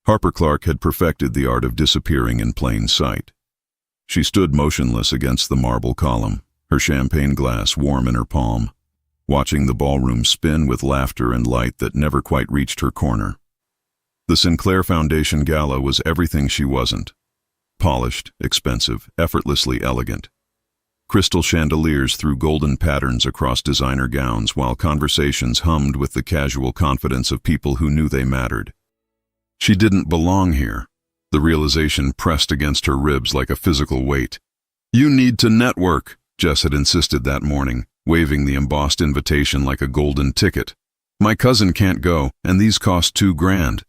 Harper Clark had perfected the art of disappearing in plain sight. She stood motionless against the marble column, her champagne glass warm in her palm, watching the ballroom spin with laughter and light that never quite reached her corner. The Sinclair Foundation Gala was everything she wasn't. Polished, expensive, effortlessly elegant. Crystal chandeliers threw golden patterns across designer gowns while conversations hummed with the casual confidence of people who knew they mattered. She didn't belong here. The realization pressed against her ribs like a physical weight. "You need to network," Jess had insisted that morning, waving the embossed invitation like a golden ticket. "My cousin can't go, and these cost $2,000.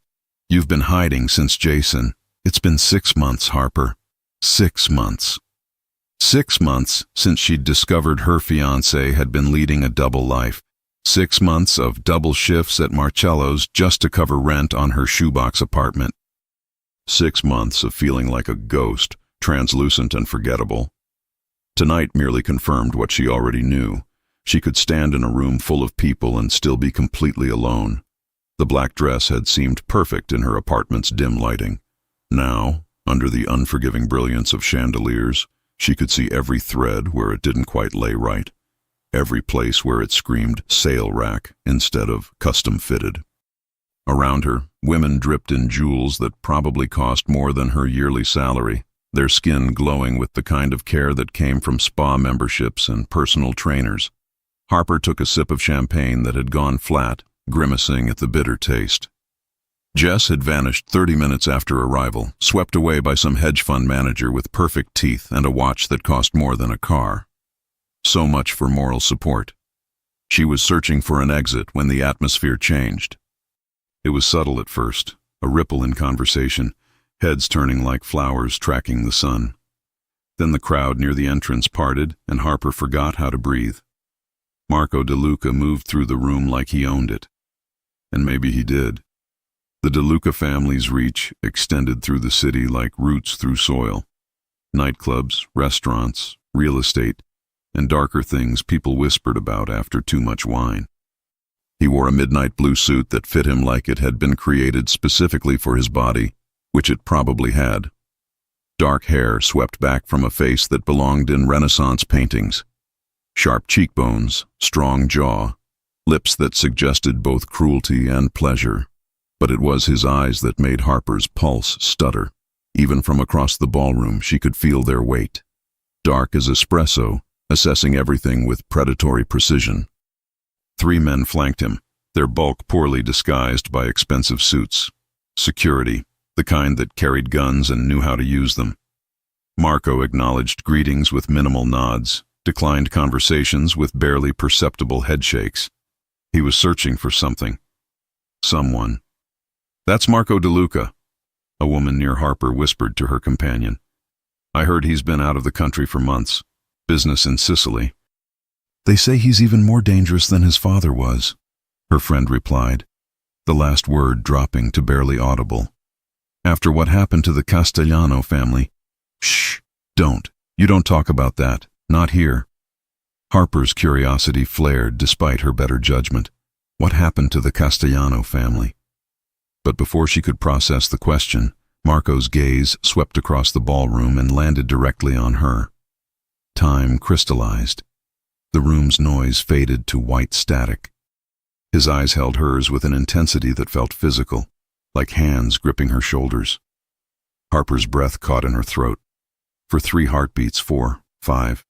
You've been hiding since Jason. It's been 6 months, Harper. 6 months. 6 months since she'd discovered her fiancé had been leading a double life. 6 months of double shifts at Marcello's just to cover rent on her shoebox apartment. 6 months of feeling like a ghost, translucent and forgettable. Tonight merely confirmed what she already knew. She could stand in a room full of people and still be completely alone. The black dress had seemed perfect in her apartment's dim lighting. Now, under the unforgiving brilliance of chandeliers, she could see every thread where it didn't quite lay right. Every place where it screamed sale rack instead of custom fitted. Around her, women dripped in jewels that probably cost more than her yearly salary, their skin glowing with the kind of care that came from spa memberships and personal trainers. Harper took a sip of champagne that had gone flat, grimacing at the bitter taste. Jess had vanished 30 minutes after arrival, swept away by some hedge fund manager with perfect teeth and a watch that cost more than a car. So much for moral support. She was searching for an exit when the atmosphere changed. It was subtle at first, a ripple in conversation, heads turning like flowers tracking the sun. Then the crowd near the entrance parted, and Harper forgot how to breathe. Marco DeLuca moved through the room like he owned it. And maybe he did. The DeLuca family's reach extended through the city like roots through soil. Nightclubs, restaurants, real estate, and darker things people whispered about after too much wine. He wore a midnight blue suit that fit him like it had been created specifically for his body, which it probably had. Dark hair swept back from a face that belonged in Renaissance paintings. Sharp cheekbones, strong jaw, lips that suggested both cruelty and pleasure. But it was his eyes that made Harper's pulse stutter. Even from across the ballroom, she could feel their weight. Dark as espresso, assessing everything with predatory precision. 3 men flanked him, their bulk poorly disguised by expensive suits. Security, the kind that carried guns and knew how to use them. Marco acknowledged greetings with minimal nods, declined conversations with barely perceptible headshakes. He was searching for something. Someone. "That's Marco DeLuca," a woman near Harper whispered to her companion. "I heard he's been out of the country for months. Business in Sicily." "They say he's even more dangerous than his father was," her friend replied, the last word dropping to barely audible. "After what happened to the Castellano family." "Shh, don't. You don't talk about that. Not here." Harper's curiosity flared despite her better judgment. What happened to the Castellano family? But before she could process the question, Marco's gaze swept across the ballroom and landed directly on her. Time crystallized. The room's noise faded to white static. His eyes held hers with an intensity that felt physical, like hands gripping her shoulders. Harper's breath caught in her throat. For 3 heartbeats, 4, 5.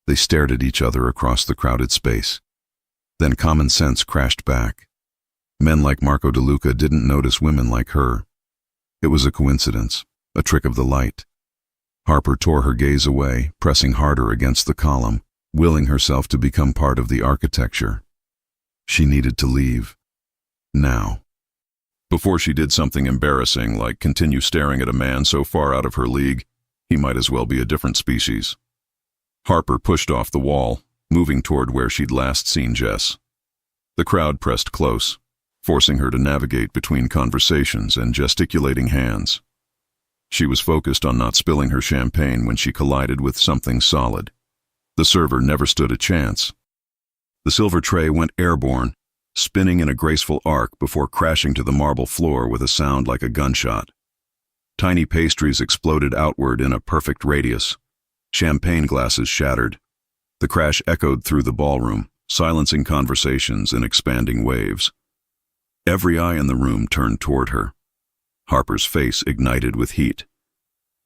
They stared at each other across the crowded space. Then common sense crashed back. Men like Marco DeLuca didn't notice women like her. It was a coincidence, a trick of the light. Harper tore her gaze away, pressing harder against the column, willing herself to become part of the architecture. She needed to leave. Now. Before she did something embarrassing, like continue staring at a man so far out of her league, he might as well be a different species. Harper pushed off the wall, moving toward where she'd last seen Jess. The crowd pressed close, forcing her to navigate between conversations and gesticulating hands. She was focused on not spilling her champagne when she collided with something solid. The server never stood a chance. The silver tray went airborne, spinning in a graceful arc before crashing to the marble floor with a sound like a gunshot. Tiny pastries exploded outward in a perfect radius. Champagne glasses shattered. The crash echoed through the ballroom, silencing conversations in expanding waves. Every eye in the room turned toward her. Harper's face ignited with heat.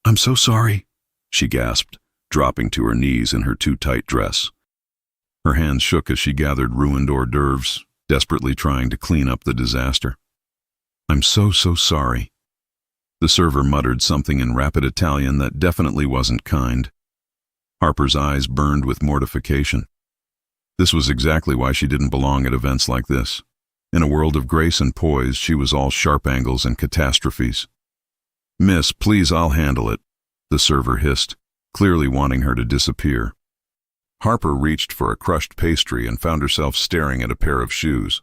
"I'm so sorry," she gasped, dropping to her knees in her too-tight dress. Her hands shook as she gathered ruined hors d'oeuvres, desperately trying to clean up the disaster. "I'm so sorry." The server muttered something in rapid Italian that definitely wasn't kind. Harper's eyes burned with mortification. This was exactly why she didn't belong at events like this. In a world of grace and poise, she was all sharp angles and catastrophes. "Miss, please, I'll handle it," the server hissed, clearly wanting her to disappear. Harper reached for a crushed pastry and found herself staring at a pair of shoes.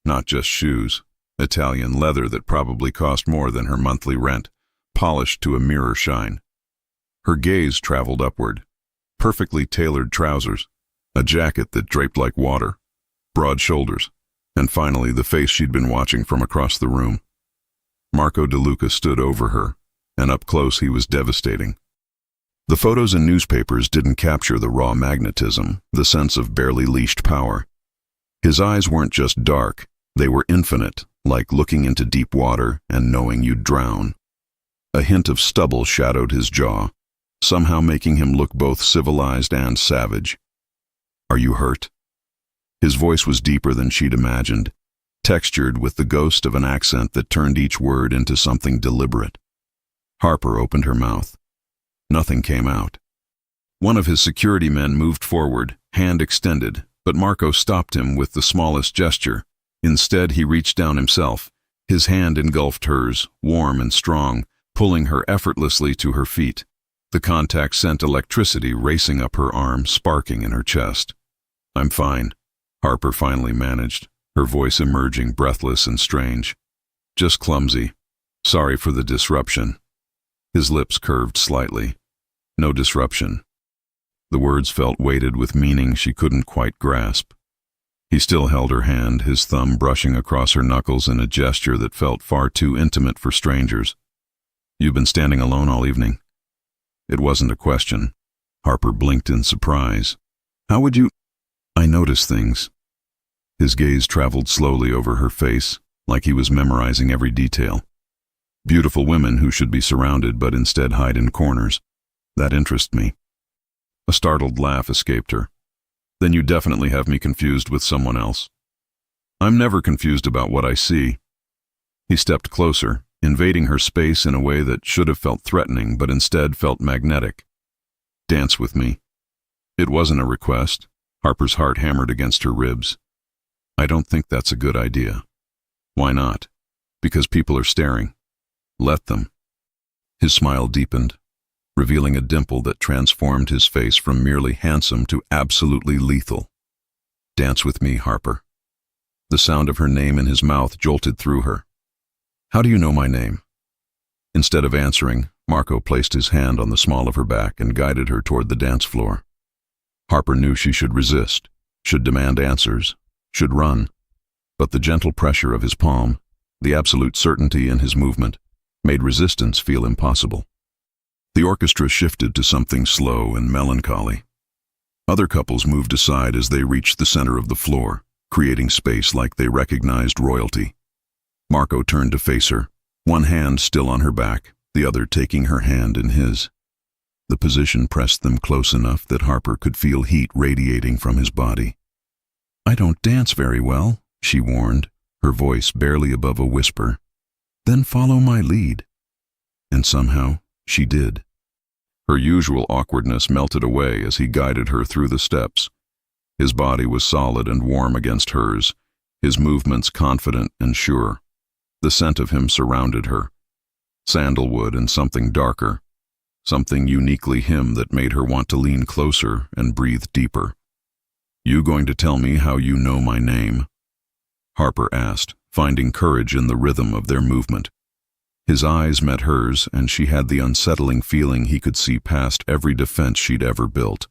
Not just shoes, Italian leather that probably cost more than her monthly rent, polished to a mirror shine. Her gaze traveled upward. Perfectly tailored trousers, a jacket that draped like water, broad shoulders, and finally the face she'd been watching from across the room. Marco DeLuca stood over her, and up close he was devastating. The photos and newspapers didn't capture the raw magnetism, the sense of barely leashed power. His eyes weren't just dark, they were infinite, like looking into deep water and knowing you'd drown. A hint of stubble shadowed his jaw, somehow making him look both civilized and savage. "Are you hurt?" His voice was deeper than she'd imagined, textured with the ghost of an accent that turned each word into something deliberate. Harper opened her mouth. Nothing came out. One of his security men moved forward, hand extended, but Marco stopped him with the smallest gesture. Instead, he reached down himself. His hand engulfed hers, warm and strong, pulling her effortlessly to her feet. The contact sent electricity racing up her arm, sparking in her chest. "I'm fine," Harper finally managed, her voice emerging breathless and strange. "Just clumsy. Sorry for the disruption." His lips curved slightly. "No disruption." The words felt weighted with meaning she couldn't quite grasp. He still held her hand, his thumb brushing across her knuckles in a gesture that felt far too intimate for strangers. "You've been standing alone all evening?" It wasn't a question. Harper blinked in surprise. "How would you—" "I notice things." His gaze traveled slowly over her face, like he was memorizing every detail. Beautiful women who should be surrounded but instead hide in corners. That interests me. A startled laugh escaped her. "Then you definitely have me confused with someone else." "I'm never confused about what I see." He stepped closer, invading her space in a way that should have felt threatening but instead felt magnetic. "Dance with me." It wasn't a request. Harper's heart hammered against her ribs. "I don't think that's a good idea." "Why not?" "Because people are staring." "Let them." His smile deepened, revealing a dimple that transformed his face from merely handsome to absolutely lethal. "Dance with me, Harper." The sound of her name in his mouth jolted through her. "How do you know my name?" Instead of answering, Marco placed his hand on the small of her back and guided her toward the dance floor. Harper knew she should resist, should demand answers, should run. But the gentle pressure of his palm, the absolute certainty in his movement, made resistance feel impossible. The orchestra shifted to something slow and melancholy. Other couples moved aside as they reached the center of the floor, creating space like they recognized royalty. Marco turned to face her, one hand still on her back, the other taking her hand in his. The position pressed them close enough that Harper could feel heat radiating from his body. "I don't dance very well," she warned, her voice barely above a whisper. "Then follow my lead." And somehow, she did. Her usual awkwardness melted away as he guided her through the steps. His body was solid and warm against hers, his movements confident and sure. The scent of him surrounded her. Sandalwood and something darker. Something uniquely him that made her want to lean closer and breathe deeper. "You going to tell me how you know my name?" Harper asked, finding courage in the rhythm of their movement. His eyes met hers, and she had the unsettling feeling he could see past every defense she'd ever built.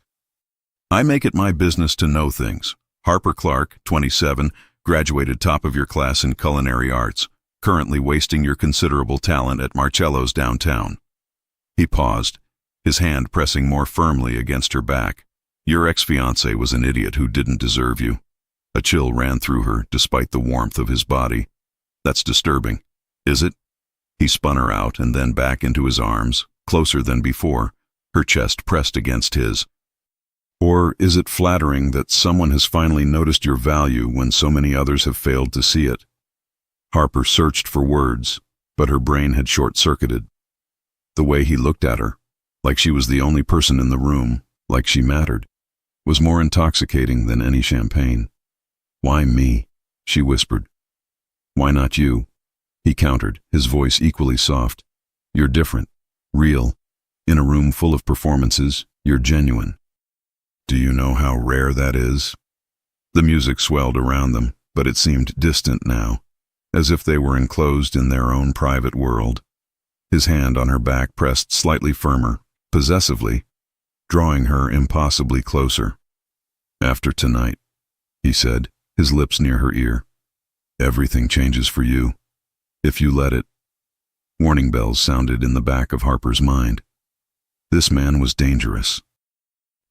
"I make it my business to know things. Harper Clark, 27, graduated top of your class in culinary arts, currently wasting your considerable talent at Marcello's downtown. He paused, his hand pressing more firmly against her back. Your ex-fiancé was an idiot who didn't deserve you. A chill ran through her, despite the warmth of his body. That's disturbing, is it? He spun her out and then back into his arms, closer than before, her chest pressed against his. Or is it flattering that someone has finally noticed your value when so many others have failed to see it? Harper searched for words, but her brain had short-circuited. The way he looked at her, like she was the only person in the room, like she mattered, was more intoxicating than any champagne. "Why me?" she whispered. "Why not you?" he countered, his voice equally soft. "You're different, real. In a room full of performances, you're genuine. Do you know how rare that is?" The music swelled around them, but it seemed distant now, as if they were enclosed in their own private world. His hand on her back pressed slightly firmer, possessively, drawing her impossibly closer. "After tonight," he said, his lips near her ear, "everything changes for you, if you let it." Warning bells sounded in the back of Harper's mind. This man was dangerous.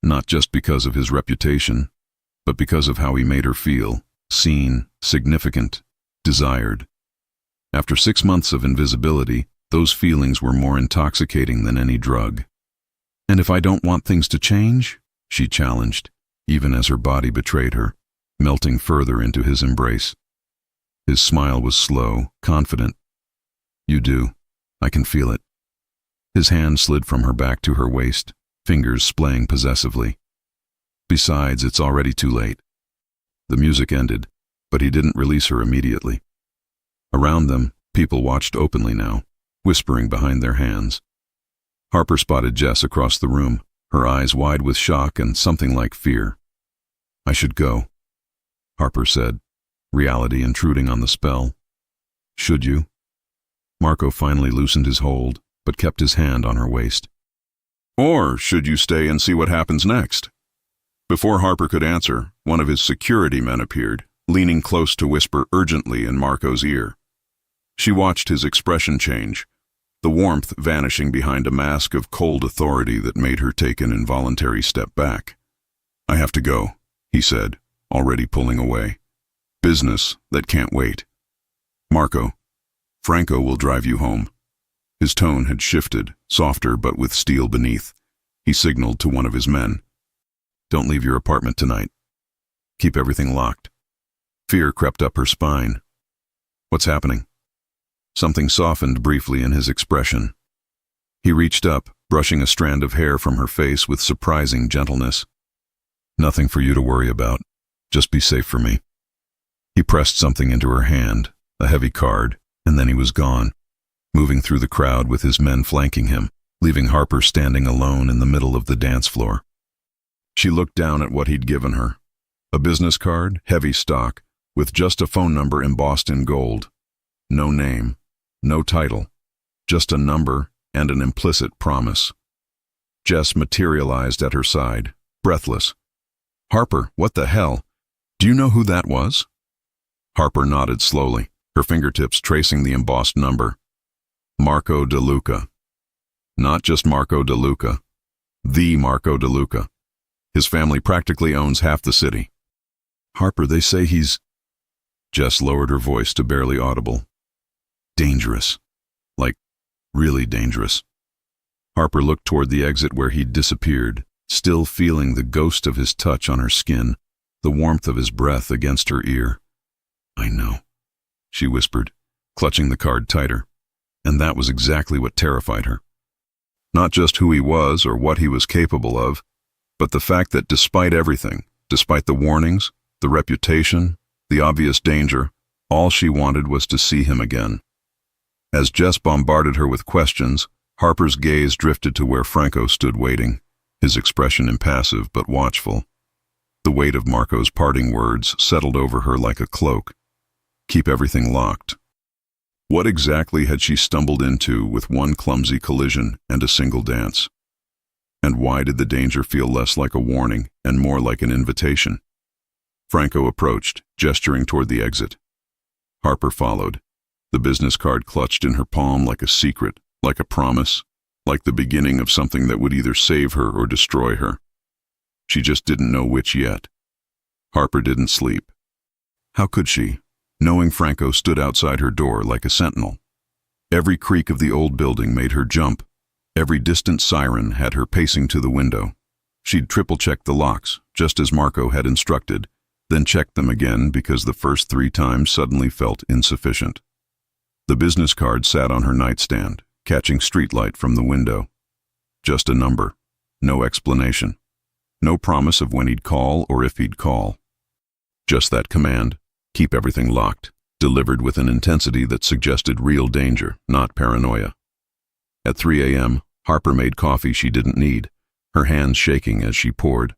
Not just because of his reputation, but because of how he made her feel, seen, significant, desired. After 6 months of invisibility, those feelings were more intoxicating than any drug. "And if I don't want things to change?" she challenged, even as her body betrayed her, melting further into his embrace. His smile was slow, confident. "You do. I can feel it." His hand slid from her back to her waist, fingers splaying possessively. "Besides, it's already too late." The music ended, but he didn't release her immediately. Around them, people watched openly now, whispering behind their hands. Harper spotted Jess across the room, her eyes wide with shock and something like fear. "I should go," Harper said, reality intruding on the spell. "Should you?" Marco finally loosened his hold, but kept his hand on her waist. "Or should you stay and see what happens next?" Before Harper could answer, one of his security men appeared, leaning close to whisper urgently in Marco's ear. She watched his expression change, the warmth vanishing behind a mask of cold authority that made her take an involuntary step back. "I have to go," he said, already pulling away. "Business that can't wait. Marco, Franco will drive you home." His tone had shifted, softer but with steel beneath. He signaled to one of his men. "Don't leave your apartment tonight. Keep everything locked." Fear crept up her spine. "What's happening?" Something softened briefly in his expression. He reached up, brushing a strand of hair from her face with surprising gentleness. "Nothing for you to worry about. Just be safe for me." He pressed something into her hand, a heavy card, and then he was gone, moving through the crowd with his men flanking him, leaving Harper standing alone in the middle of the dance floor. She looked down at what he'd given her. A business card, heavy stock, with just a phone number embossed in gold. No name, no title, just a number and an implicit promise. Jess materialized at her side, breathless. "Harper, what the hell? Do you know who that was?" Harper nodded slowly, her fingertips tracing the embossed number. Marco De Luca. Not just Marco De Luca. The Marco De Luca. His family practically owns half the city. "Harper, they say he's—" Jess lowered her voice to barely audible. "Dangerous. Like, really dangerous." Harper looked toward the exit where he'd disappeared, still feeling the ghost of his touch on her skin, the warmth of his breath against her ear. "I know," she whispered, clutching the card tighter. And that was exactly what terrified her. Not just who he was or what he was capable of, but the fact that despite everything, despite the warnings, the reputation, the obvious danger, all she wanted was to see him again. As Jess bombarded her with questions, Harper's gaze drifted to where Franco stood waiting, his expression impassive but watchful. The weight of Marco's parting words settled over her like a cloak. Keep everything locked. What exactly had she stumbled into with one clumsy collision and a single dance? And why did the danger feel less like a warning and more like an invitation? Franco approached, gesturing toward the exit. Harper followed, the business card clutched in her palm like a secret, like a promise, like the beginning of something that would either save her or destroy her. She just didn't know which yet. Harper didn't sleep. How could she, knowing Franco stood outside her door like a sentinel? Every creak of the old building made her jump. Every distant siren had her pacing to the window. She'd triple-checked the locks, just as Marco had instructed, then checked them again because the first 3 times suddenly felt insufficient. The business card sat on her nightstand, catching streetlight from the window. Just a number. No explanation. No promise of when he'd call or if he'd call. Just that command, keep everything locked, delivered with an intensity that suggested real danger, not paranoia. At 3 a.m., Harper made coffee she didn't need, her hands shaking as she poured.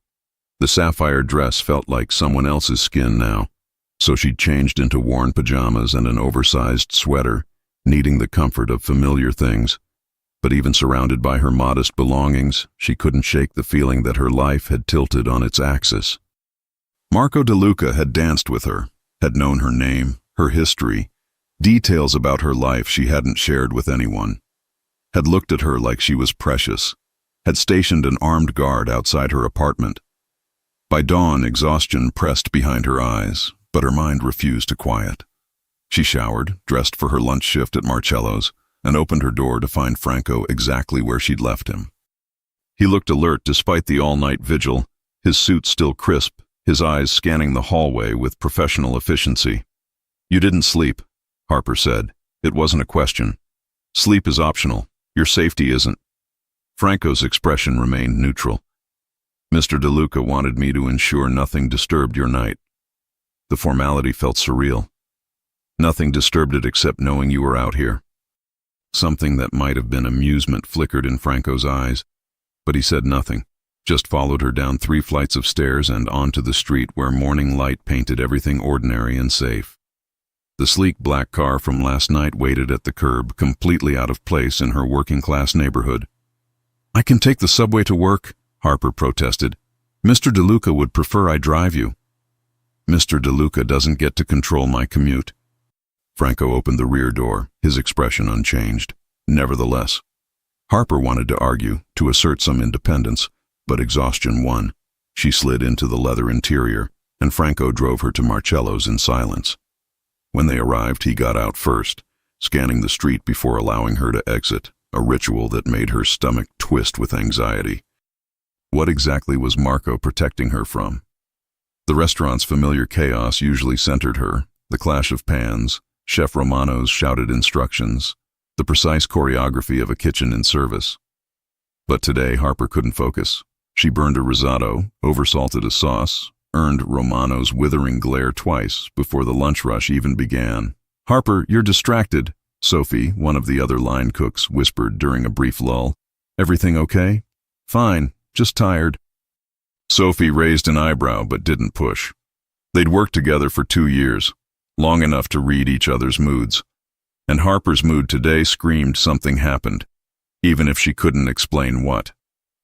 The sapphire dress felt like someone else's skin now, so she'd changed into worn pajamas and an oversized sweater, needing the comfort of familiar things. But even surrounded by her modest belongings, she couldn't shake the feeling that her life had tilted on its axis. Marco DeLuca had danced with her, had known her name, her history, details about her life she hadn't shared with anyone, had looked at her like she was precious, had stationed an armed guard outside her apartment. By dawn, exhaustion pressed behind her eyes, but her mind refused to quiet. She showered, dressed for her lunch shift at Marcello's, and opened her door to find Franco exactly where she'd left him. He looked alert despite the all-night vigil, his suit still crisp, his eyes scanning the hallway with professional efficiency. "You didn't sleep," Harper said. "It wasn't a question. Sleep is optional. Your safety isn't." Franco's expression remained neutral. "Mr. DeLuca wanted me to ensure nothing disturbed your night." The formality felt surreal. "Nothing disturbed it except knowing you were out here." Something that might have been amusement flickered in Franco's eyes, but he said nothing, just followed her down 3 flights of stairs and onto the street where morning light painted everything ordinary and safe. The sleek black car from last night waited at the curb, completely out of place in her working-class neighborhood. "I can take the subway to work," Harper protested. "Mr. DeLuca would prefer I drive you." "Mr. DeLuca doesn't get to control my commute." Franco opened the rear door, his expression unchanged. Nevertheless, Harper wanted to argue, to assert some independence, but exhaustion won. She slid into the leather interior, and Franco drove her to Marcello's in silence. When they arrived, he got out first, scanning the street before allowing her to exit, a ritual that made her stomach twist with anxiety. What exactly was Marco protecting her from? The restaurant's familiar chaos usually centered her, the clash of pans, Chef Romano's shouted instructions, the precise choreography of a kitchen in service. But today Harper couldn't focus. She burned a risotto, oversalted a sauce, earned Romano's withering glare twice before the lunch rush even began. "Harper, you're distracted," Sophie, one of the other line cooks, whispered during a brief lull. "Everything okay?" "Fine. Just tired." Sophie raised an eyebrow but didn't push. They'd worked together for 2 years, long enough to read each other's moods. And Harper's mood today screamed something happened, even if she couldn't explain what.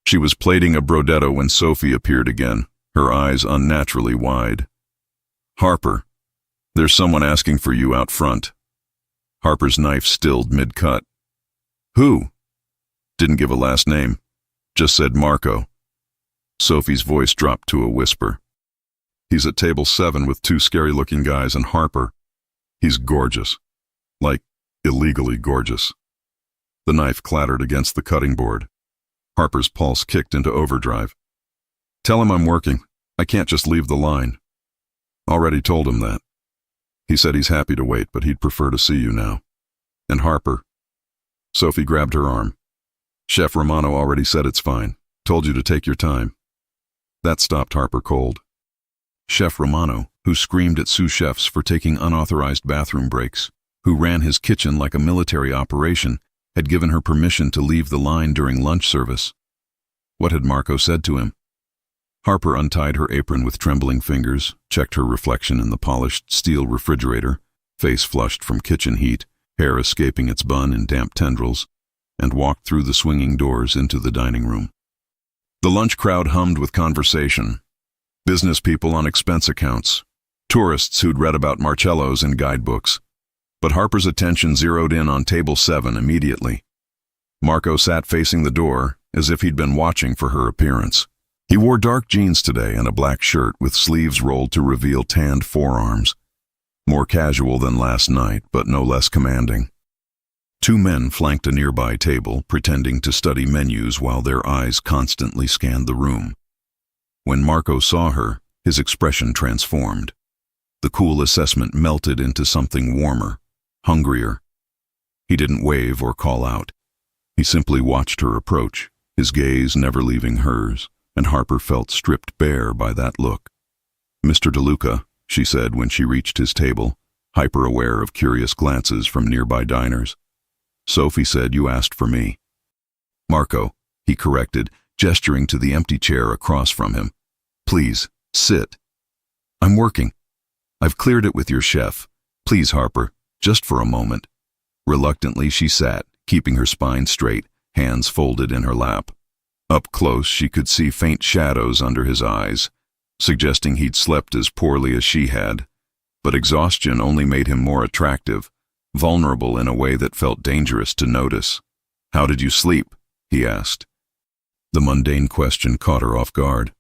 She was plating a brodetto when Sophie appeared again, her eyes unnaturally wide. "Harper, there's someone asking for you out front." Harper's knife stilled mid-cut. "Who?" Didn't give a last name. Just said Marco. Sophie's voice dropped to a whisper. "He's at table 7 with 2 scary-looking guys and Harper. He's gorgeous. Like, illegally gorgeous." The knife clattered against the cutting board. Harper's pulse kicked into overdrive. "Tell him I'm working. I can't just leave the line." "Already told him that. He said he's happy to wait, but he'd prefer to see you now." "And Harper?" Sophie grabbed her arm. "Chef Romano already said it's fine. Told you to take your time." That stopped Harper cold. Chef Romano, who screamed at sous chefs for taking unauthorized bathroom breaks, who ran his kitchen like a military operation, had given her permission to leave the line during lunch service. What had Marco said to him? Harper untied her apron with trembling fingers, checked her reflection in the polished steel refrigerator, face flushed from kitchen heat, hair escaping its bun in damp tendrils, and walked through the swinging doors into the dining room. The lunch crowd hummed with conversation. Business people on expense accounts, tourists who'd read about Marcello's in guidebooks. But Harper's attention zeroed in on table 7 immediately. Marco sat facing the door, as if he'd been watching for her appearance. He wore dark jeans today and a black shirt with sleeves rolled to reveal tanned forearms. More casual than last night, but no less commanding. 2 men flanked a nearby table, pretending to study menus while their eyes constantly scanned the room. When Marco saw her, his expression transformed. The cool assessment melted into something warmer, hungrier. He didn't wave or call out. He simply watched her approach, his gaze never leaving hers, and Harper felt stripped bare by that look. "Mr. DeLuca," she said when she reached his table, hyper-aware of curious glances from nearby diners. "Sophie said you asked for me." "Marco," he corrected, gesturing to the empty chair across from him. "Please, sit." "I'm working. I've cleared it with your chef. Please, Harper, just for a moment." Reluctantly, she sat, keeping her spine straight, hands folded in her lap. Up close, she could see faint shadows under his eyes, suggesting he'd slept as poorly as she had. But exhaustion only made him more attractive, vulnerable in a way that felt dangerous to notice. "How did you sleep?" he asked. The mundane question caught her off guard.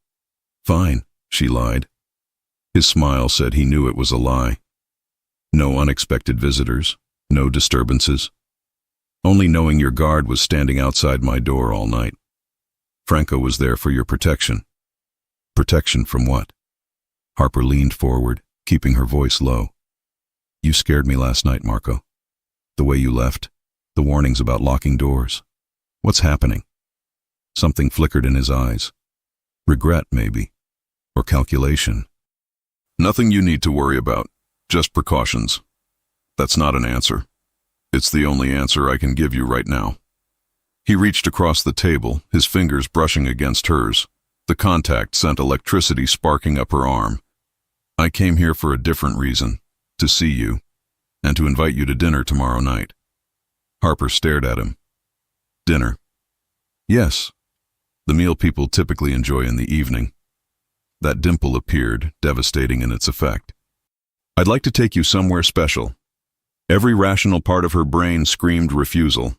"Fine," she lied. His smile said he knew it was a lie. No unexpected visitors, no disturbances. Only knowing your guard was standing outside my door all night. Franco was there for your protection. Protection from what? Harper leaned forward, keeping her voice low. "You scared me last night, Marco. The way you left, the warnings about locking doors. What's happening?" Something flickered in his eyes. Regret, maybe. Or calculation. "Nothing you need to worry about. Just precautions." "That's not an answer. It's the only answer I can give you right now." He reached across the table, his fingers brushing against hers. The contact sent electricity sparking up her arm. "I came here for a different reason. To see you. And to invite you to dinner tomorrow night." Harper stared at him. "Dinner?" "Yes. The meal people typically enjoy in the evening." That dimple appeared, devastating in its effect. "I'd like to take you somewhere special." Every rational part of her brain screamed refusal.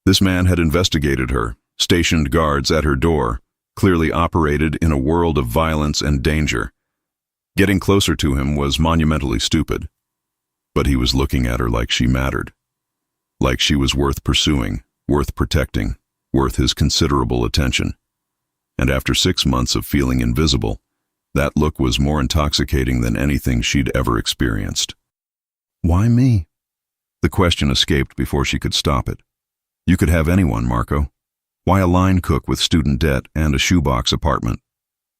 This man had investigated her, stationed guards at her door, clearly operated in a world of violence and danger. Getting closer to him was monumentally stupid. But he was looking at her like she mattered. Like she was worth pursuing, worth protecting, worth his considerable attention. And after 6 months of feeling invisible, that look was more intoxicating than anything she'd ever experienced. "Why me?" The question escaped before she could stop it. "You could have anyone, Marco. Why a line cook with student debt and a shoebox apartment?"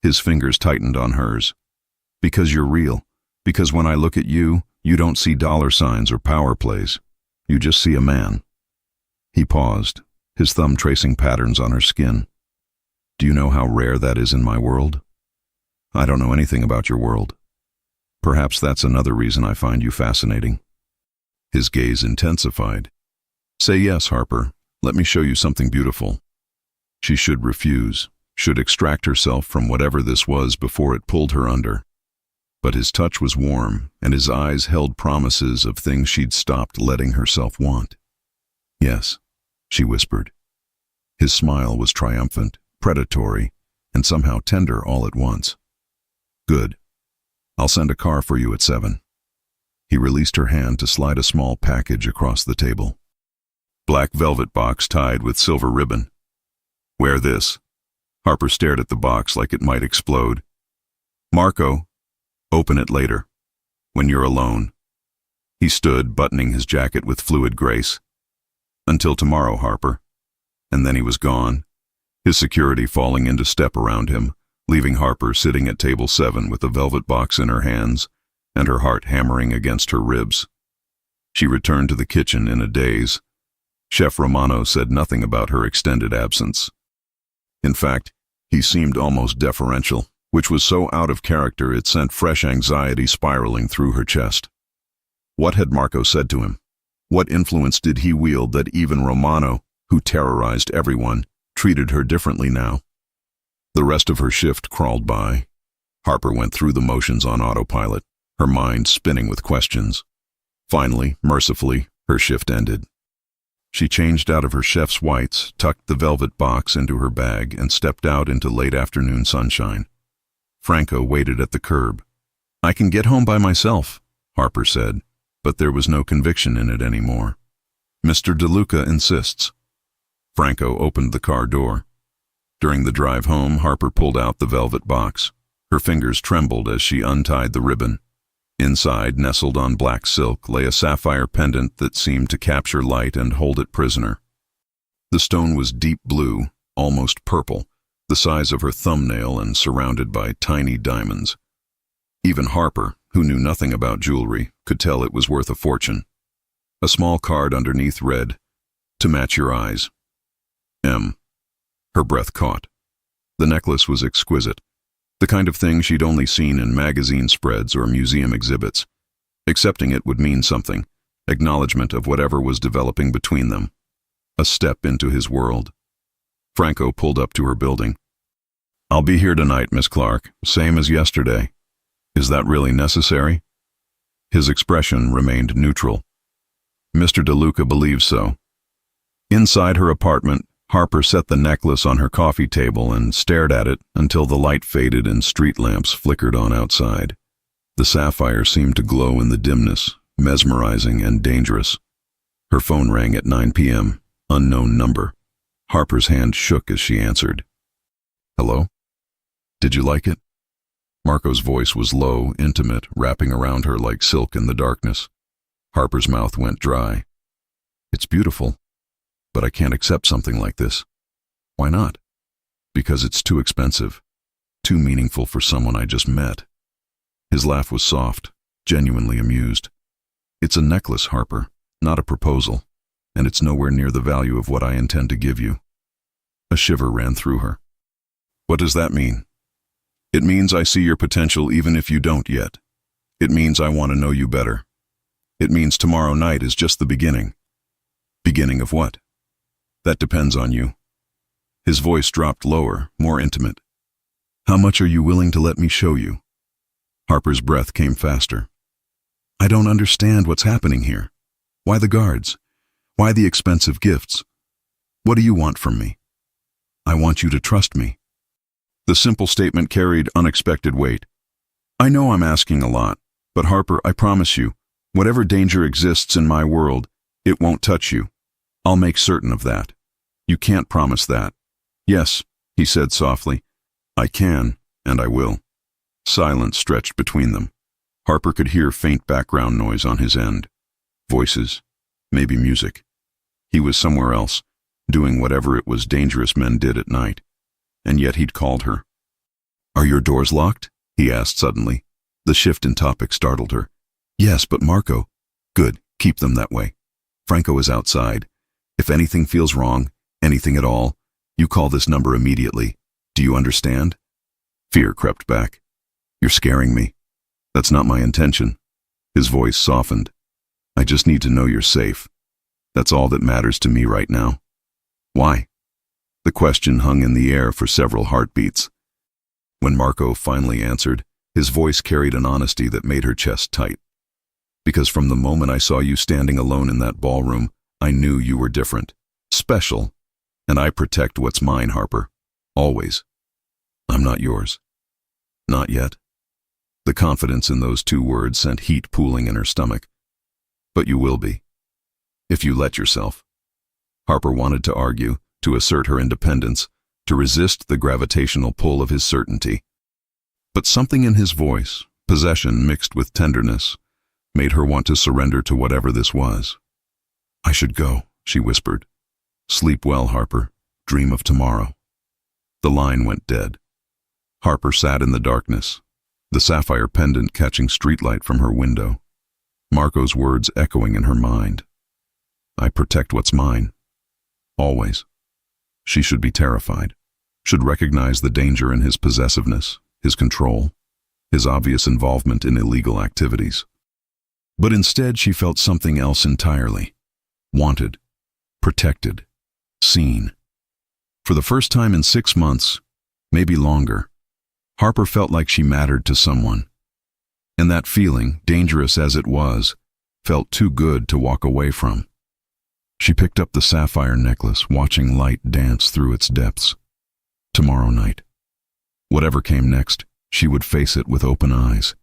His fingers tightened on hers. "Because you're real. Because when I look at you, you don't see dollar signs or power plays. You just see a man." He paused, his thumb tracing patterns on her skin. "Do you know how rare that is in my world?" "I don't know anything about your world. Perhaps that's another reason I find you fascinating." His gaze intensified. "Say yes, Harper. Let me show you something beautiful." She should refuse, should extract herself from whatever this was before it pulled her under. But his touch was warm, and his eyes held promises of things she'd stopped letting herself want. "Yes," she whispered. His smile was triumphant, predatory, and somehow tender all at once. "Good. I'll send a car for you at 7. He released her hand to slide a small package across the table. Black velvet box tied with silver ribbon. "Wear this." Harper stared at the box like it might explode. "Marco, open it later, when you're alone." He stood, buttoning his jacket with fluid grace. "Until tomorrow, Harper." And then he was gone, his security falling into step around him, leaving Harper sitting at table 7 with the velvet box in her hands and her heart hammering against her ribs. She returned to the kitchen in a daze. Chef Romano said nothing about her extended absence. In fact, he seemed almost deferential, which was so out of character it sent fresh anxiety spiraling through her chest. What had Marco said to him? What influence did he wield that even Romano, who terrorized everyone, treated her differently now? The rest of her shift crawled by. Harper went through the motions on autopilot, her mind spinning with questions. Finally, mercifully, her shift ended. She changed out of her chef's whites, tucked the velvet box into her bag, and stepped out into late afternoon sunshine. Franco waited at the curb. "I can get home by myself," Harper said, but there was no conviction in it anymore. "Mr. DeLuca insists." Franco opened the car door. During the drive home, Harper pulled out the velvet box. Her fingers trembled as she untied the ribbon. Inside, nestled on black silk, lay a sapphire pendant that seemed to capture light and hold it prisoner. The stone was deep blue, almost purple, the size of her thumbnail and surrounded by tiny diamonds. Even Harper, who knew nothing about jewelry, could tell it was worth a fortune. A small card underneath read, "To match your eyes. M." Her breath caught. The necklace was exquisite, the kind of thing she'd only seen in magazine spreads or museum exhibits. Accepting it would mean something, acknowledgement of whatever was developing between them. A step into his world. Franco pulled up to her building. "I'll be here tonight, Miss Clark, same as yesterday. Is that really necessary?" His expression remained neutral. "Mr. DeLuca believes so." Inside her apartment, Harper set the necklace on her coffee table and stared at it until the light faded and street lamps flickered on outside. The sapphire seemed to glow in the dimness, mesmerizing and dangerous. Her phone rang at 9 p.m., unknown number. Harper's hand shook as she answered. "Hello? Did you like it?" Marco's voice was low, intimate, wrapping around her like silk in the darkness. Harper's mouth went dry. "It's beautiful, but I can't accept something like this." "Why not?" "Because it's too expensive, too meaningful for someone I just met." His laugh was soft, genuinely amused. "It's a necklace, Harper, not a proposal, and it's nowhere near the value of what I intend to give you." A shiver ran through her. "What does that mean?" "It means I see your potential even if you don't yet. It means I want to know you better. It means tomorrow night is just the beginning." "Beginning of what?" "That depends on you." His voice dropped lower, more intimate. "How much are you willing to let me show you?" Harper's breath came faster. "I don't understand what's happening here. Why the guards? Why the expensive gifts? What do you want from me?" "I want you to trust me." The simple statement carried unexpected weight. "I know I'm asking a lot, but Harper, I promise you, whatever danger exists in my world, it won't touch you. I'll make certain of that." "You can't promise that." "Yes," he said softly. "I can, and I will." Silence stretched between them. Harper could hear faint background noise on his end. Voices, maybe music. He was somewhere else, doing whatever it was dangerous men did at night. And yet he'd called her. "Are your doors locked?" he asked suddenly. The shift in topic startled her. "Yes, but Marco." "Good, keep them that way. Franco is outside. If anything feels wrong, anything at all, you call this number immediately. Do you understand?" Fear crept back. "You're scaring me." "That's not my intention." His voice softened. "I just need to know you're safe. That's all that matters to me right now." "Why?" The question hung in the air for several heartbeats. When Marco finally answered, his voice carried an honesty that made her chest tight. "Because from the moment I saw you standing alone in that ballroom, I knew you were different, special, and I protect what's mine, Harper. Always. I'm not yours. Not yet." The confidence in those two words sent heat pooling in her stomach. "But you will be. If you let yourself." Harper wanted to argue, to assert her independence, to resist the gravitational pull of his certainty. But something in his voice, possession mixed with tenderness, made her want to surrender to whatever this was. "I should go," she whispered. "Sleep well, Harper. Dream of tomorrow." The line went dead. Harper sat in the darkness, the sapphire pendant catching streetlight from her window. Marco's words echoing in her mind. "I protect what's mine. Always." She should be terrified, should recognize the danger in his possessiveness, his control, his obvious involvement in illegal activities. But instead she felt something else entirely. Wanted, protected, seen. For the first time in 6 months, maybe longer, Harper felt like she mattered to someone. And that feeling, dangerous as it was, felt too good to walk away from. She picked up the sapphire necklace, watching light dance through its depths. Tomorrow night. Whatever came next, she would face it with open eyes.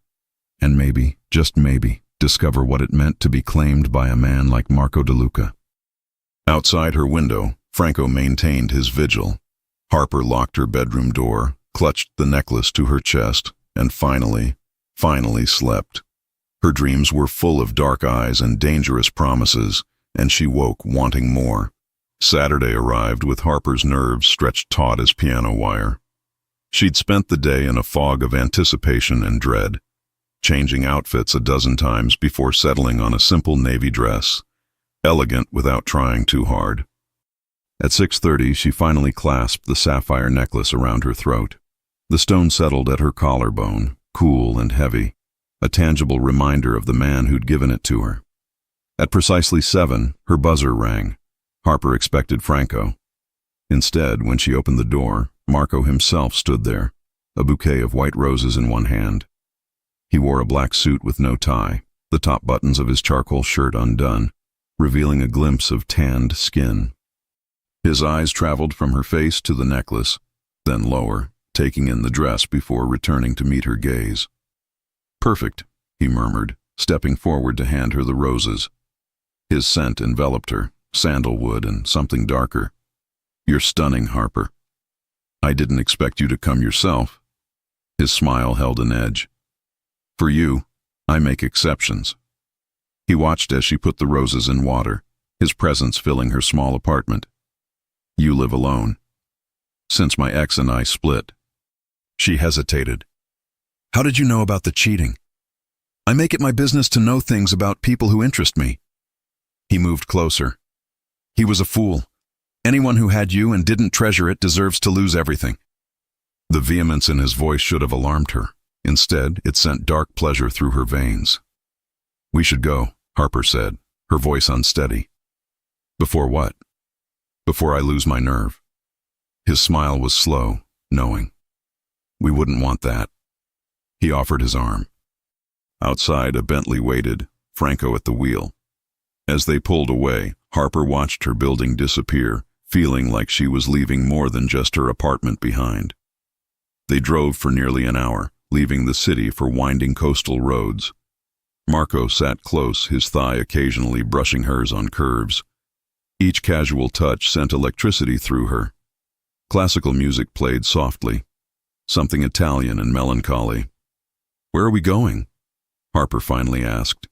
And maybe, just maybe, discover what it meant to be claimed by a man like Marco DeLuca. Outside her window, Franco maintained his vigil. Harper locked her bedroom door, clutched the necklace to her chest, and finally slept. Her dreams were full of dark eyes and dangerous promises, and she woke wanting more. Saturday arrived with Harper's nerves stretched taut as piano wire. She'd spent the day in a fog of anticipation and dread, changing outfits a dozen times before settling on a simple navy dress, elegant without trying too hard. At 6:30, she finally clasped the sapphire necklace around her throat. The stone settled at her collarbone, cool and heavy, a tangible reminder of the man who'd given it to her. At precisely 7, her buzzer rang. Harper expected Franco. Instead, when she opened the door, Marco himself stood there, a bouquet of white roses in one hand. He wore a black suit with no tie, the top buttons of his charcoal shirt undone, revealing a glimpse of tanned skin. His eyes traveled from her face to the necklace, then lower, taking in the dress before returning to meet her gaze. "Perfect," he murmured, stepping forward to hand her the roses. His scent enveloped her, sandalwood and something darker. "You're stunning, Harper. I didn't expect you to come yourself." His smile held an edge. "For you, I make exceptions." He watched as she put the roses in water, his presence filling her small apartment. "You live alone." "Since my ex and I split." She hesitated. "How did you know about the cheating?" "I make it my business to know things about people who interest me." He moved closer. "He was a fool. Anyone who had you and didn't treasure it deserves to lose everything." The vehemence in his voice should have alarmed her. Instead, it sent dark pleasure through her veins. "We should go," Harper said, her voice unsteady. "Before what?" "Before I lose my nerve." His smile was slow, knowing. "We wouldn't want that." He offered his arm. Outside, a Bentley waited, Franco at the wheel. As they pulled away, Harper watched her building disappear, feeling like she was leaving more than just her apartment behind. They drove for nearly an hour, leaving the city for winding coastal roads. Marco sat close, his thigh occasionally brushing hers on curves. Each casual touch sent electricity through her. Classical music played softly, something Italian and melancholy. "Where are we going?" Harper finally asked.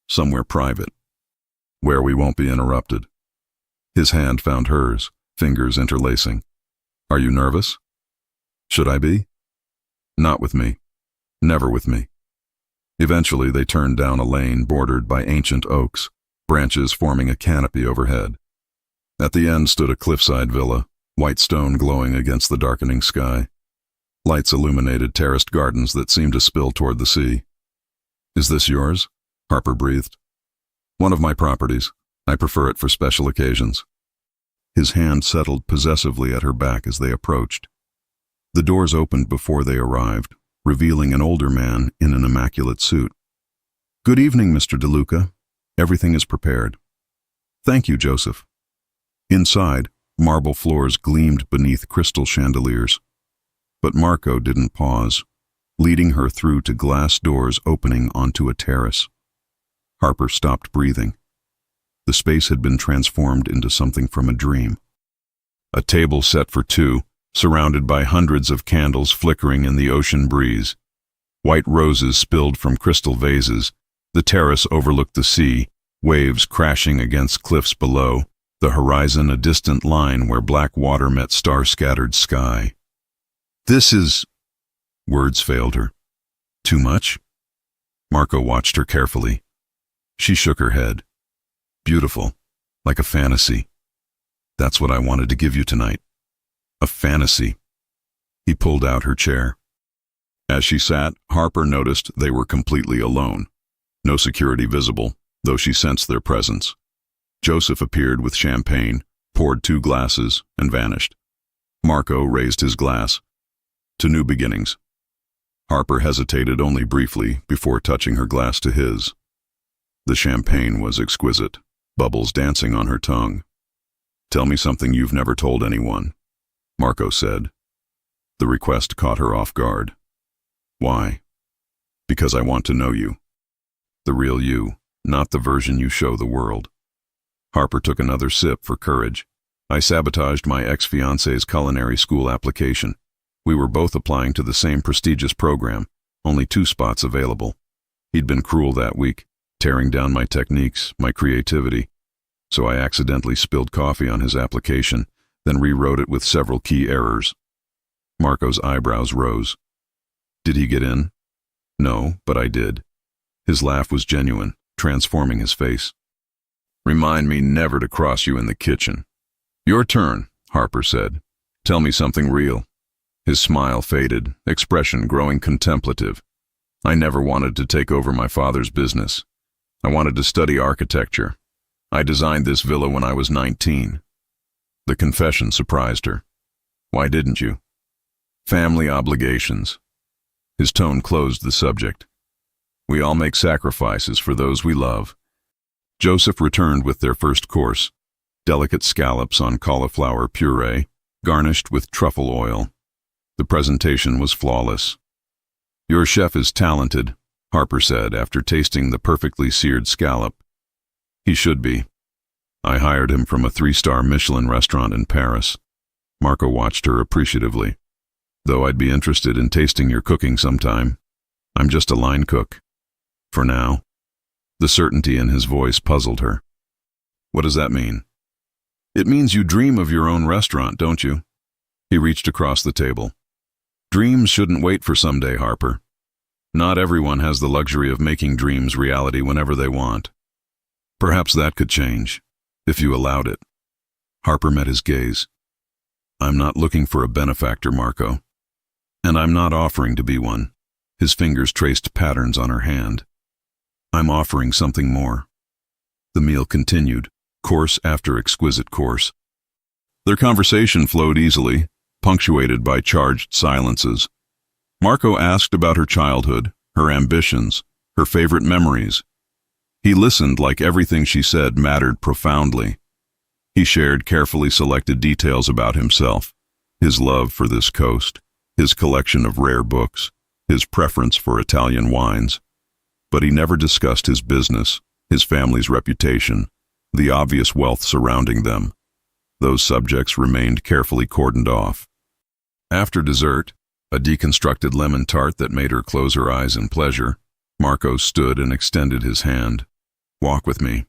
"Somewhere private, where we won't be interrupted." His hand found hers, fingers interlacing. "Are you nervous?" "Should I be?" "Not with me. Never with me." Eventually they turned down a lane bordered by ancient oaks, branches forming a canopy overhead. At the end stood a cliffside villa, white stone glowing against the darkening sky. Lights illuminated terraced gardens that seemed to spill toward the sea. "Is this yours?" Harper breathed. "One of my properties. I prefer it for special occasions." His hand settled possessively at her back as they approached. The doors opened before they arrived, revealing an older man in an immaculate suit. "Good evening, Mr. DeLuca. Everything is prepared." "Thank you, Joseph." Inside, marble floors gleamed beneath crystal chandeliers. But Marco didn't pause, leading her through to glass doors opening onto a terrace. Harper stopped breathing. The space had been transformed into something from a dream. A table set for two, surrounded by hundreds of candles flickering in the ocean breeze. White roses spilled from crystal vases. The terrace overlooked the sea, waves crashing against cliffs below, the horizon a distant line where black water met star-scattered sky. "This is..." Words failed her. "Too much?" Marco watched her carefully. She shook her head. "Beautiful, like a fantasy. That's what I wanted to give you tonight. A fantasy." He pulled out her chair. As she sat, Harper noticed they were completely alone. No security visible, though she sensed their presence. Joseph appeared with champagne, poured 2 glasses, and vanished. Marco raised his glass. "To new beginnings," Harper hesitated only briefly before touching her glass to his. The champagne was exquisite, bubbles dancing on her tongue. "Tell me something you've never told anyone," Marco said. The request caught her off guard. "Why?" "Because I want to know you. The real you, not the version you show the world." Harper took another sip for courage. "I sabotaged my ex-fiancé's culinary school application. We were both applying to the same prestigious program, only 2 spots available. He'd been cruel that week, tearing down my techniques, my creativity. So I accidentally spilled coffee on his application, then rewrote it with several key errors." Marco's eyebrows rose. "Did he get in?" "No, but I did." His laugh was genuine, transforming his face. "Remind me never to cross you in the kitchen." "Your turn," Harper said. "Tell me something real." His smile faded, expression growing contemplative. "I never wanted to take over my father's business. I wanted to study architecture. I designed this villa when I was 19. The confession surprised her. "Why didn't you?" "Family obligations." His tone closed the subject. "We all make sacrifices for those we love." Joseph returned with their first course, delicate scallops on cauliflower puree, garnished with truffle oil. The presentation was flawless. "Your chef is talented," Harper said after tasting the perfectly seared scallop. "He should be. I hired him from a 3-star Michelin restaurant in Paris." Marco watched her appreciatively. "Though I'd be interested in tasting your cooking sometime. I'm just a line cook. For now." The certainty in his voice puzzled her. "What does that mean?" "It means you dream of your own restaurant, don't you?" He reached across the table. "Dreams shouldn't wait for someday, Harper. Not everyone has the luxury of making dreams reality whenever they want. Perhaps that could change, if you allowed it." Harper met his gaze. "I'm not looking for a benefactor, Marco. And I'm not offering to be one." His fingers traced patterns on her hand. "I'm offering something more." The meal continued, course after exquisite course. Their conversation flowed easily, punctuated by charged silences. Marco asked about her childhood, her ambitions, her favorite memories. He listened like everything she said mattered profoundly. He shared carefully selected details about himself, his love for this coast, his collection of rare books, his preference for Italian wines. But he never discussed his business, his family's reputation, the obvious wealth surrounding them. Those subjects remained carefully cordoned off. After dessert, a deconstructed lemon tart that made her close her eyes in pleasure, Marco stood and extended his hand. "Walk with me."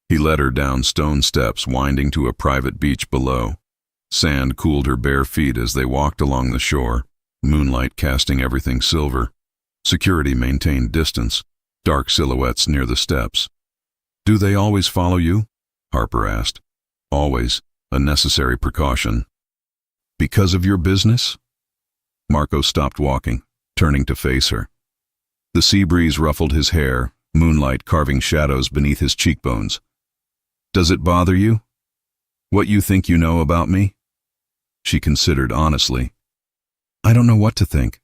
He led her down stone steps winding to a private beach below. Sand cooled her bare feet as they walked along the shore, moonlight casting everything silver. Security maintained distance, dark silhouettes near the steps. "Do they always follow you?" Harper asked. "Always, a necessary precaution." "Because of your business?" Marco stopped walking, turning to face her. The sea breeze ruffled his hair, moonlight carving shadows beneath his cheekbones. "Does it bother you? What you think you know about me?" She considered honestly. "I don't know what to think.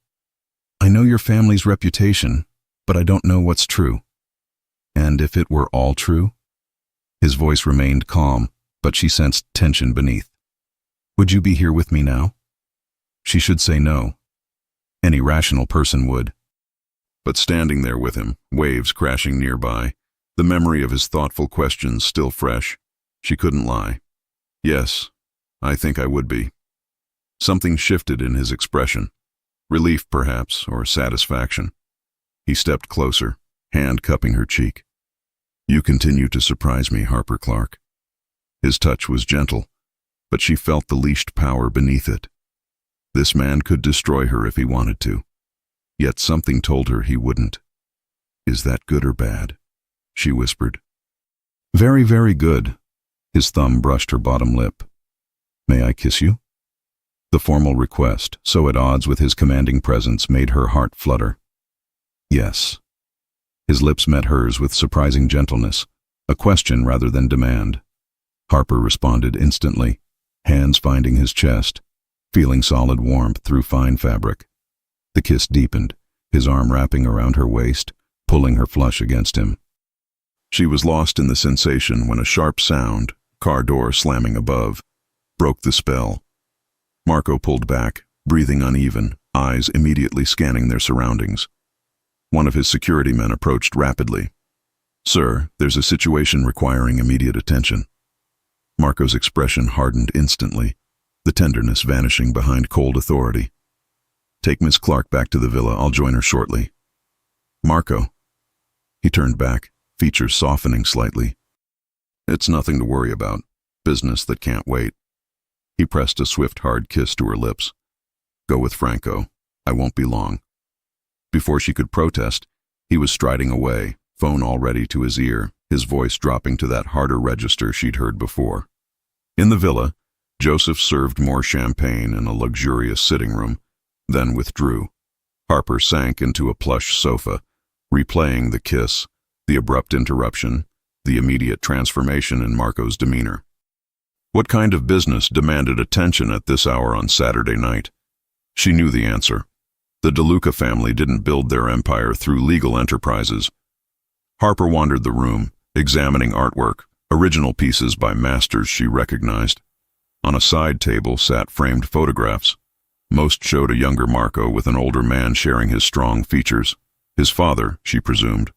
I know your family's reputation, but I don't know what's true." "And if it were all true?" His voice remained calm, but she sensed tension beneath. "Would you be here with me now?" She should say no. Any rational person would. But standing there with him, waves crashing nearby, the memory of his thoughtful questions still fresh, she couldn't lie. "Yes, I think I would be." Something shifted in his expression. Relief, perhaps, or satisfaction. He stepped closer, hand cupping her cheek. "You continue to surprise me, Harper Clark." His touch was gentle, but she felt the leashed power beneath it. This man could destroy her if he wanted to, yet something told her he wouldn't. "Is that good or bad?" she whispered. "Very, very good." His thumb brushed her bottom lip. "May I kiss you?" The formal request, so at odds with his commanding presence, made her heart flutter. "Yes." His lips met hers with surprising gentleness, a question rather than demand. Harper responded instantly, hands finding his chest, feeling solid warmth through fine fabric. The kiss deepened, his arm wrapping around her waist, pulling her flush against him. She was lost in the sensation when a sharp sound, car door slamming above, broke the spell. Marco pulled back, breathing uneven, eyes immediately scanning their surroundings. One of his security men approached rapidly. "Sir, there's a situation requiring immediate attention." Marco's expression hardened instantly, the tenderness vanishing behind cold authority. "Take Miss Clark back to the villa. I'll join her shortly." "Marco." He turned back, features softening slightly. "It's nothing to worry about. Business that can't wait." He pressed a swift, hard kiss to her lips. "Go with Franco. I won't be long." Before she could protest, he was striding away, phone already to his ear, his voice dropping to that harder register she'd heard before. In the villa, Joseph served more champagne in a luxurious sitting room, then withdrew. Harper sank into a plush sofa, replaying the kiss, the abrupt interruption, the immediate transformation in Marco's demeanor. What kind of business demanded attention at this hour on Saturday night? She knew the answer. The DeLuca family didn't build their empire through legal enterprises. Harper wandered the room, examining artwork, original pieces by masters she recognized. On a side table sat framed photographs. Most showed a younger Marco with an older man sharing his strong features. His father, she presumed.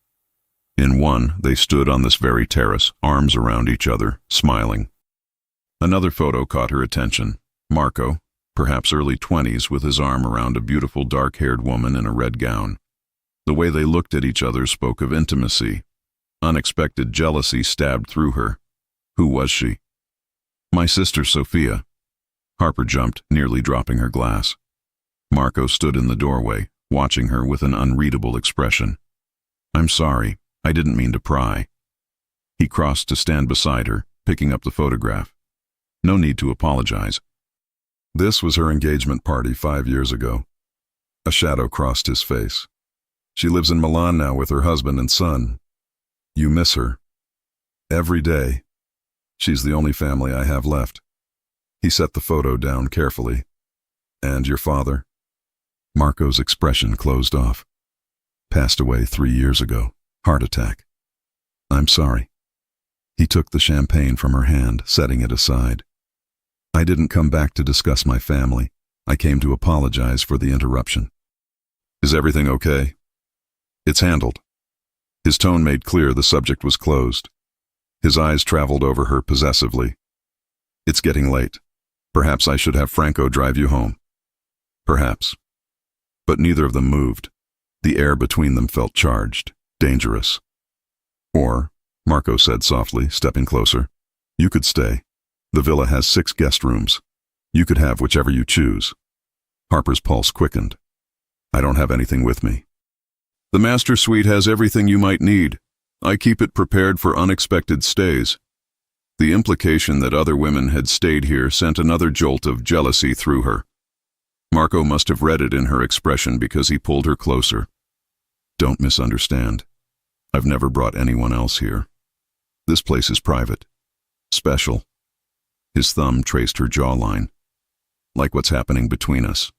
In one, they stood on this very terrace, arms around each other, smiling. Another photo caught her attention. Marco, perhaps early 20s, with his arm around a beautiful dark-haired woman in a red gown. The way they looked at each other spoke of intimacy. Unexpected jealousy stabbed through her. Who was she? "My sister, Sophia." Harper jumped, nearly dropping her glass. Marco stood in the doorway, watching her with an unreadable expression. "I'm sorry. I didn't mean to pry." He crossed to stand beside her, picking up the photograph. No need to apologize. This was her engagement party 5 years ago. A shadow crossed his face. "She lives in Milan now with her husband and son. You miss her." "Every day. She's the only family I have left." He set the photo down carefully. "And your father?" Marco's expression closed off. "Passed away 3 years ago. Heart attack." "I'm sorry." He took the champagne from her hand, setting it aside. "I didn't come back to discuss my family. I came to apologize for the interruption." "Is everything okay?" "It's handled." His tone made clear the subject was closed. His eyes traveled over her possessively. "It's getting late. Perhaps I should have Franco drive you home." "Perhaps." But neither of them moved. The air between them felt charged, dangerous. "Or," Marco said softly, stepping closer, "you could stay. The villa has 6 guest rooms. You could have whichever you choose." Harper's pulse quickened. "I don't have anything with me." "The master suite has everything you might need. I keep it prepared for unexpected stays." The implication that other women had stayed here sent another jolt of jealousy through her. Marco must have read it in her expression because he pulled her closer. "Don't misunderstand. I've never brought anyone else here. This place is private. Special." His thumb traced her jawline. "Like what's happening between us."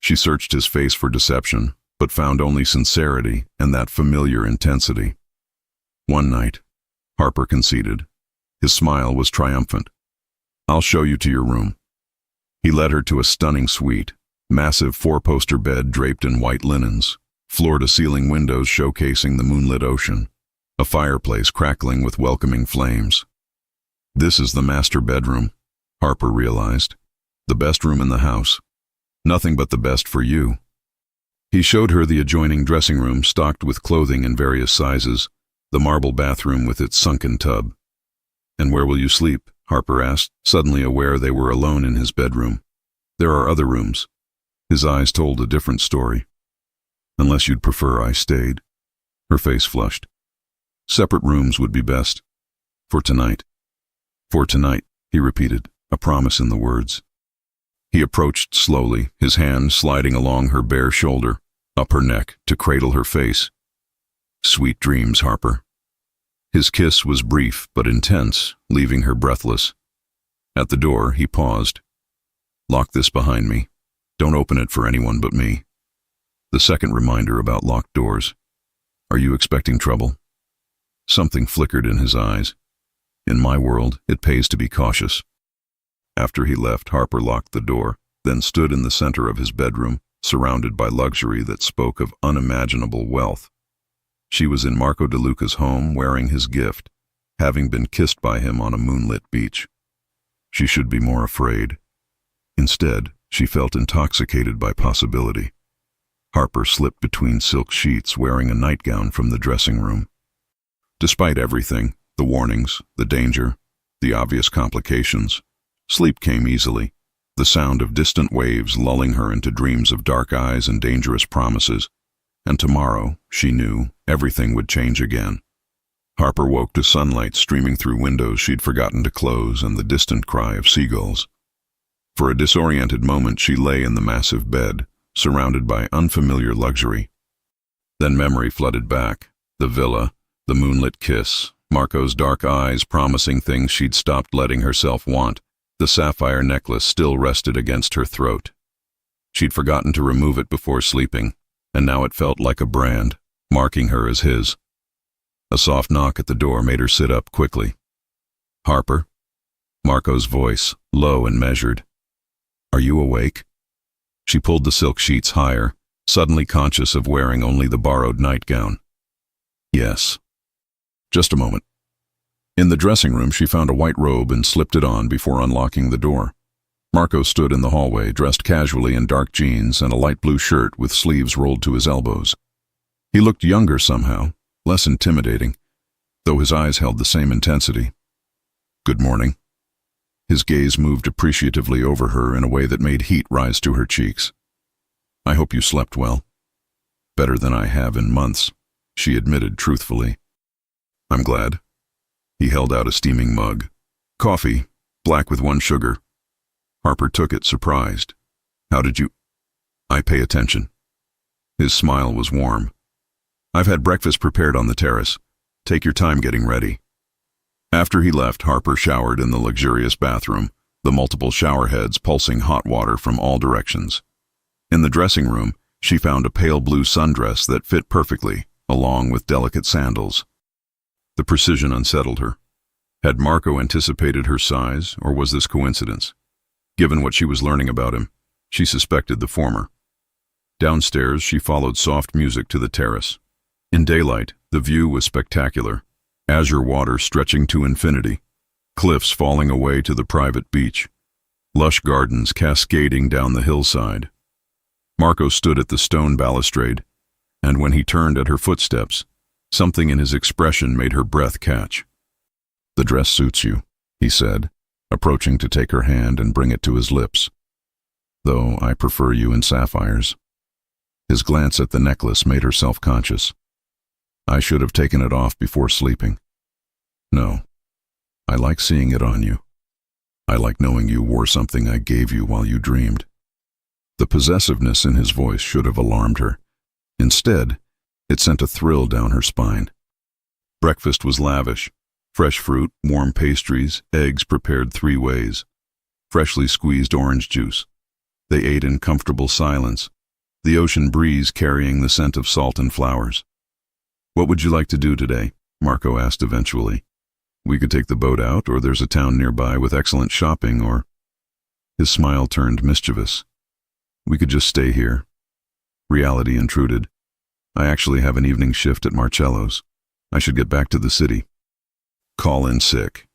She searched his face for deception, but found only sincerity and that familiar intensity. "One night," Harper conceded. His smile was triumphant. "I'll show you to your room." He led her to a stunning suite, massive 4-poster bed draped in white linens, floor-to-ceiling windows showcasing the moonlit ocean, a fireplace crackling with welcoming flames. "This is the master bedroom," Harper realized. "The best room in the house. Nothing but the best for you." He showed her the adjoining dressing room stocked with clothing in various sizes, the marble bathroom with its sunken tub. "And where will you sleep?" Harper asked, suddenly aware they were alone in his bedroom. "There are other rooms." His eyes told a different story. "Unless you'd prefer I stayed." Her face flushed. "Separate rooms would be best. For tonight." "For tonight," he repeated, a promise in the words. He approached slowly, his hand sliding along her bare shoulder, up her neck to cradle her face. "Sweet dreams, Harper." His kiss was brief but intense, leaving her breathless. At the door, he paused. "Lock this behind me. Don't open it for anyone but me." The second reminder about locked doors. Are you expecting trouble? Something flickered in his eyes. In my world, it pays to be cautious. After he left, Harper locked the door, then stood in the center of his bedroom, surrounded by luxury that spoke of unimaginable wealth. She was in Marco DeLuca's home, wearing his gift, having been kissed by him on a moonlit beach. She should be more afraid. Instead, she felt intoxicated by possibility. Harper slipped between silk sheets, wearing a nightgown from the dressing room. Despite everything, the warnings, the danger, the obvious complications, sleep came easily, the sound of distant waves lulling her into dreams of dark eyes and dangerous promises. And tomorrow, she knew, everything would change again. Harper woke to sunlight streaming through windows she'd forgotten to close and the distant cry of seagulls. For a disoriented moment, she lay in the massive bed, surrounded by unfamiliar luxury. Then memory flooded back. The villa, the moonlit kiss, Marco's dark eyes promising things she'd stopped letting herself want. The sapphire necklace still rested against her throat. She'd forgotten to remove it before sleeping, and now it felt like a brand, marking her as his. A soft knock at the door made her sit up quickly. "Harper?" Marco's voice, low and measured. "Are you awake?" She pulled the silk sheets higher, suddenly conscious of wearing only the borrowed nightgown. "Yes." "Just a moment." In the dressing room, she found a white robe and slipped it on before unlocking the door. Marco stood in the hallway, dressed casually in dark jeans and a light blue shirt with sleeves rolled to his elbows. He looked younger somehow, less intimidating, though his eyes held the same intensity. "Good morning." His gaze moved appreciatively over her in a way that made heat rise to her cheeks. "I hope you slept well." "Better than I have in months," she admitted truthfully. "I'm glad." He held out a steaming mug. "Coffee, black with 1 sugar. Harper took it, surprised. "How did you—" "I pay attention." His smile was warm. "I've had breakfast prepared on the terrace. Take your time getting ready." After he left, Harper showered in the luxurious bathroom, the multiple shower heads pulsing hot water from all directions. In the dressing room, she found a pale blue sundress that fit perfectly, along with delicate sandals. The precision unsettled her. Had Marco anticipated her size, or was this coincidence? Given what she was learning about him, she suspected the former. Downstairs, she followed soft music to the terrace. In daylight, the view was spectacular. Azure water stretching to infinity, cliffs falling away to the private beach, lush gardens cascading down the hillside. Marco stood at the stone balustrade, and when he turned at her footsteps, something in his expression made her breath catch. "The dress suits you," he said, approaching to take her hand and bring it to his lips. "Though I prefer you in sapphires." His glance at the necklace made her self-conscious. "I should have taken it off before sleeping." "No. I like seeing it on you. I like knowing you wore something I gave you while you dreamed." The possessiveness in his voice should have alarmed her. Instead, it sent a thrill down her spine. Breakfast was lavish. Fresh fruit, warm pastries, eggs prepared 3 ways, freshly squeezed orange juice. They ate in comfortable silence, the ocean breeze carrying the scent of salt and flowers. "What would you like to do today?" Marco asked eventually. "We could take the boat out, or there's a town nearby with excellent shopping, or—" His smile turned mischievous. "We could just stay here." Reality intruded. "I actually have an evening shift at Marcello's. I should get back to the city." "Call in sick."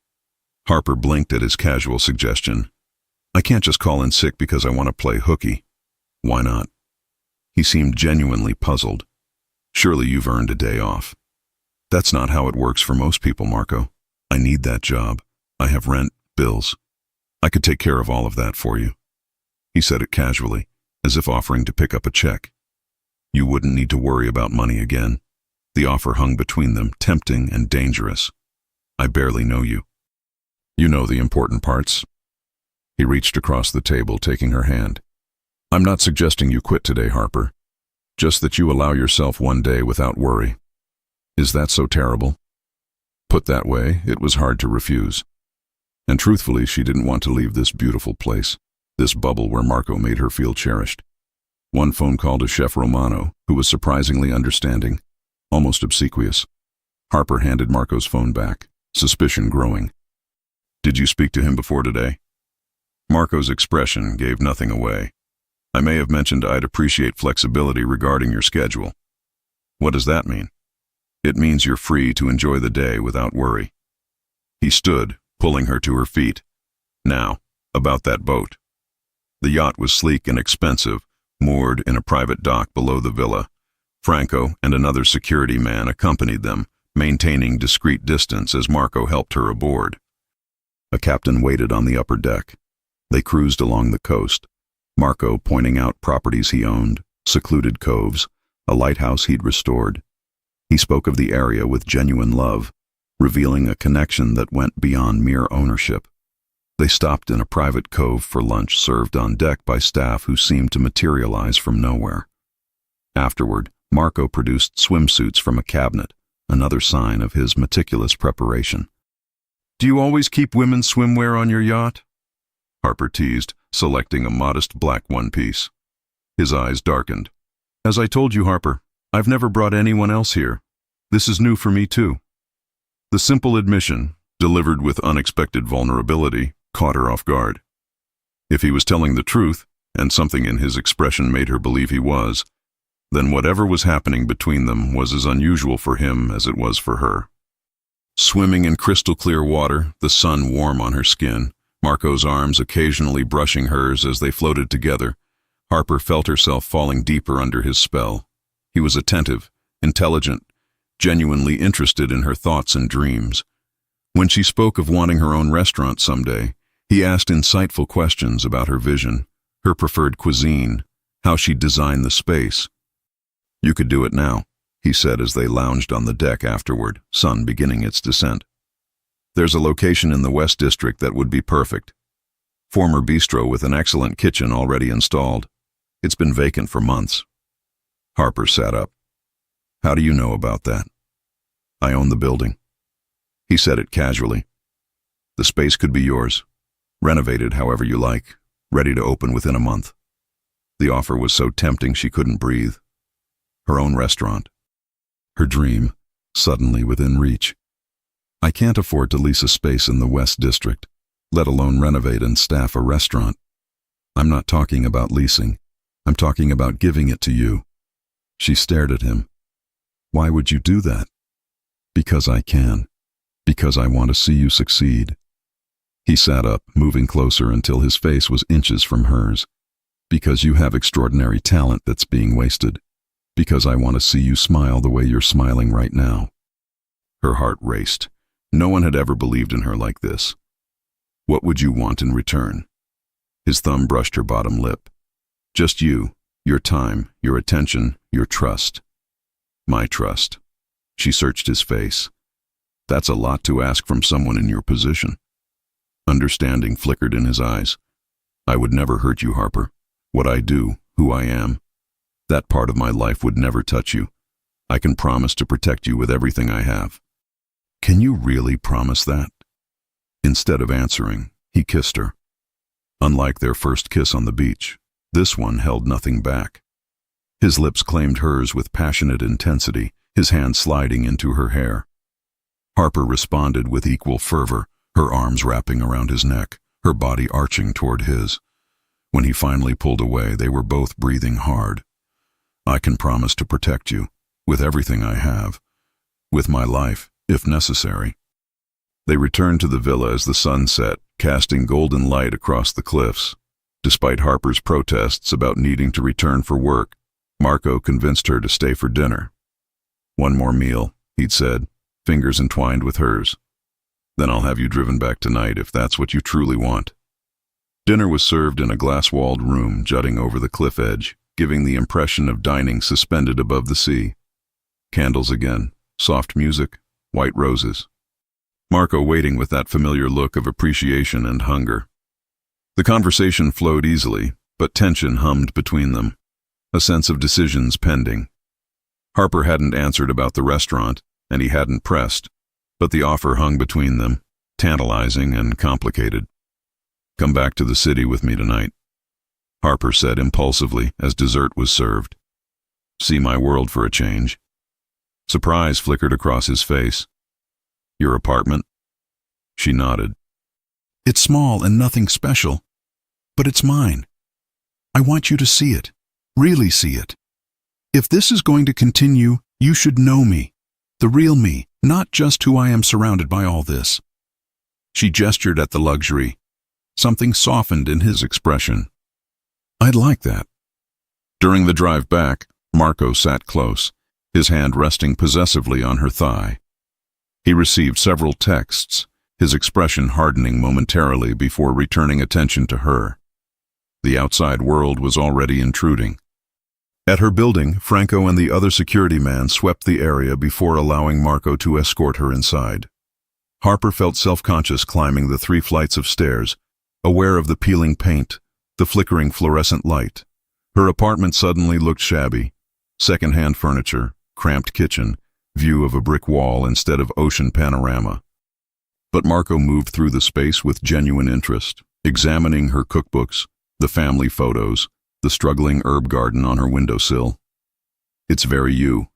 Harper blinked at his casual suggestion. "I can't just call in sick because I want to play hooky." "Why not?" He seemed genuinely puzzled. "Surely you've earned a day off." "That's not how it works for most people, Marco. I need that job. I have rent, bills. I could take care of all of that for you." He said it casually, as if offering to pick up a check. "You wouldn't need to worry about money again." The offer hung between them, tempting and dangerous. "I barely know you." "You know the important parts." He reached across the table, taking her hand. "I'm not suggesting you quit today, Harper. Just that you allow yourself 1 day without worry." "Is that so terrible?" Put that way, it was hard to refuse. And truthfully, she didn't want to leave this beautiful place, this bubble where Marco made her feel cherished. One phone call to Chef Romano, who was surprisingly understanding, almost obsequious. Harper handed Marco's phone back, suspicion growing. "Did you speak to him before today?" Marco's expression gave nothing away. "I may have mentioned I'd appreciate flexibility regarding your schedule." "What does that mean?" "It means you're free to enjoy the day without worry." He stood, pulling her to her feet. "Now, about that boat." The yacht was sleek and expensive, moored in a private dock below the villa. Franco and another security man accompanied them, maintaining discreet distance as Marco helped her aboard. A captain waited on the upper deck. They cruised along the coast, Marco pointing out properties he owned, secluded coves, a lighthouse he'd restored. He spoke of the area with genuine love, revealing a connection that went beyond mere ownership. They stopped in a private cove for lunch served on deck by staff who seemed to materialize from nowhere. Afterward, Marco produced swimsuits from a cabinet, another sign of his meticulous preparation. "Do you always keep women's swimwear on your yacht?" Harper teased, selecting a modest black one-piece. His eyes darkened. "As I told you, Harper, I've never brought anyone else here. This is new for me, too." The simple admission, delivered with unexpected vulnerability, caught her off guard. If he was telling the truth, and something in his expression made her believe he was, then whatever was happening between them was as unusual for him as it was for her. Swimming in crystal-clear water, the sun warm on her skin, Marco's arms occasionally brushing hers as they floated together, Harper felt herself falling deeper under his spell. He was attentive, intelligent, genuinely interested in her thoughts and dreams. When she spoke of wanting her own restaurant someday, he asked insightful questions about her vision, her preferred cuisine, how she'd design the space. "You could do it now," he said as they lounged on the deck afterward, sun beginning its descent. "There's a location in the West District that would be perfect. Former bistro with an excellent kitchen already installed. It's been vacant for months." Harper sat up. "How do you know about that?" "I own the building." He said it casually. "The space could be yours, renovated however you like, ready to open within a month." The offer was so tempting she couldn't breathe. Her own restaurant. Her dream, suddenly within reach. "I can't afford to lease a space in the West District, let alone renovate and staff a restaurant. I'm not talking about leasing. I'm talking about giving it to you." She stared at him. "Why would you do that?" "Because I can. Because I want to see you succeed." He sat up, moving closer until his face was inches from hers. "Because you have extraordinary talent that's being wasted. Because I want to see you smile the way you're smiling right now." Her heart raced. No one had ever believed in her like this. "What would you want in return?" His thumb brushed her bottom lip. "Just you, your time, your attention, your trust." "My trust." She searched his face. "That's a lot to ask from someone in your position." Understanding flickered in his eyes. "I would never hurt you, Harper. What I do, who I am, that part of my life would never touch you. I can promise to protect you with everything I have." "Can you really promise that?" Instead of answering, he kissed her. Unlike their first kiss on the beach, this one held nothing back. His lips claimed hers with passionate intensity, his hand sliding into her hair. Harper responded with equal fervor, her arms wrapping around his neck, her body arching toward his. When he finally pulled away, they were both breathing hard. "I can promise to protect you, with everything I have, with my life, if necessary." They returned to the villa as the sun set, casting golden light across the cliffs. Despite Harper's protests about needing to return for work, Marco convinced her to stay for dinner. "One more meal," he'd said, fingers entwined with hers. "Then I'll have you driven back tonight if that's what you truly want." Dinner was served in a glass-walled room jutting over the cliff edge, giving the impression of dining suspended above the sea. Candles again, soft music, white roses. Marco waiting with that familiar look of appreciation and hunger. The conversation flowed easily, but tension hummed between them, a sense of decisions pending. Harper hadn't answered about the restaurant, and he hadn't pressed, but the offer hung between them, tantalizing and complicated. "Come back to the city with me tonight." Harper said impulsively as dessert was served. See my world for a change. Surprise flickered across his face. Your apartment? She nodded. It's small and nothing special, but it's mine. I want you to see it, really see it. If this is going to continue, you should know me, the real me, not just who I am surrounded by all this. She gestured at the luxury. Something softened in his expression. I'd like that. During the drive back, Marco sat close, his hand resting possessively on her thigh. He received several texts, his expression hardening momentarily before returning attention to her. The outside world was already intruding. At her building, Franco and the other security man swept the area before allowing Marco to escort her inside. Harper felt self-conscious climbing the 3 flights of stairs, aware of the peeling paint, the flickering fluorescent light. Her apartment suddenly looked shabby. Second-hand furniture, cramped kitchen, view of a brick wall instead of ocean panorama. But Marco moved through the space with genuine interest, examining her cookbooks, the family photos, the struggling herb garden on her windowsill. It's very you,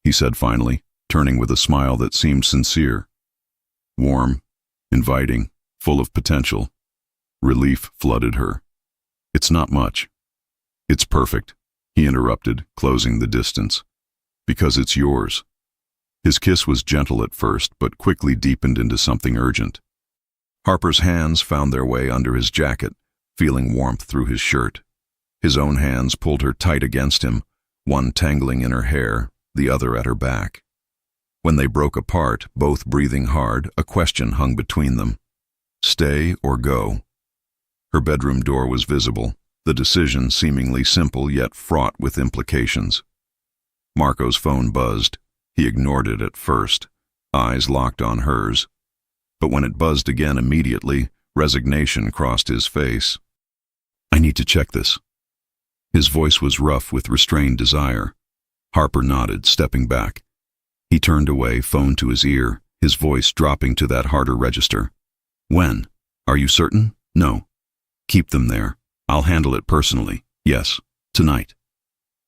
he said finally, turning with a smile that seemed sincere. Warm, inviting, full of potential. Relief flooded her. It's not much. It's perfect, he interrupted, closing the distance. Because it's yours. His kiss was gentle at first, but quickly deepened into something urgent. Harper's hands found their way under his jacket, feeling warmth through his shirt. His own hands pulled her tight against him, one tangling in her hair, the other at her back. When they broke apart, both breathing hard, a question hung between them. Stay or go? Her bedroom door was visible, the decision seemingly simple yet fraught with implications. Marco's phone buzzed. He ignored it at first, eyes locked on hers. But when it buzzed again immediately, resignation crossed his face. I need to check this. His voice was rough with restrained desire. Harper nodded, stepping back. He turned away, phone to his ear, his voice dropping to that harder register. When? Are you certain? No. Keep them there. I'll handle it personally. Yes, tonight.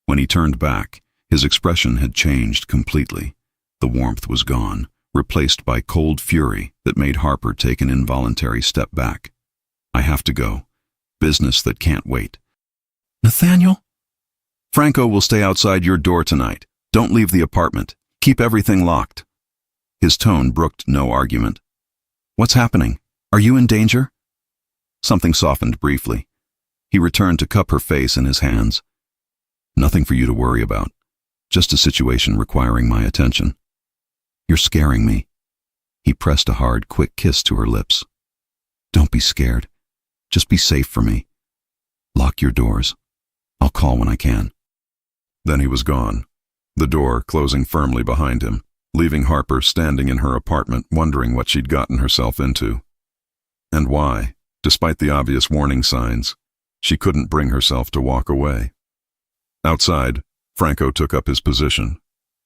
When he turned back, his expression had changed completely. The warmth was gone, replaced by cold fury that made Harper take an involuntary step back. I have to go. Business that can't wait. Nathaniel? Franco will stay outside your door tonight. Don't leave the apartment. Keep everything locked. His tone brooked no argument. What's happening? Are you in danger? Something softened briefly. He returned to cup her face in his hands. Nothing for you to worry about. Just a situation requiring my attention. You're scaring me. He pressed a hard, quick kiss to her lips. Don't be scared. Just be safe for me. Lock your doors. I'll call when I can. Then he was gone, the door closing firmly behind him, leaving Harper standing in her apartment wondering what she'd gotten herself into. And why, despite the obvious warning signs, she couldn't bring herself to walk away. Outside, Franco took up his position.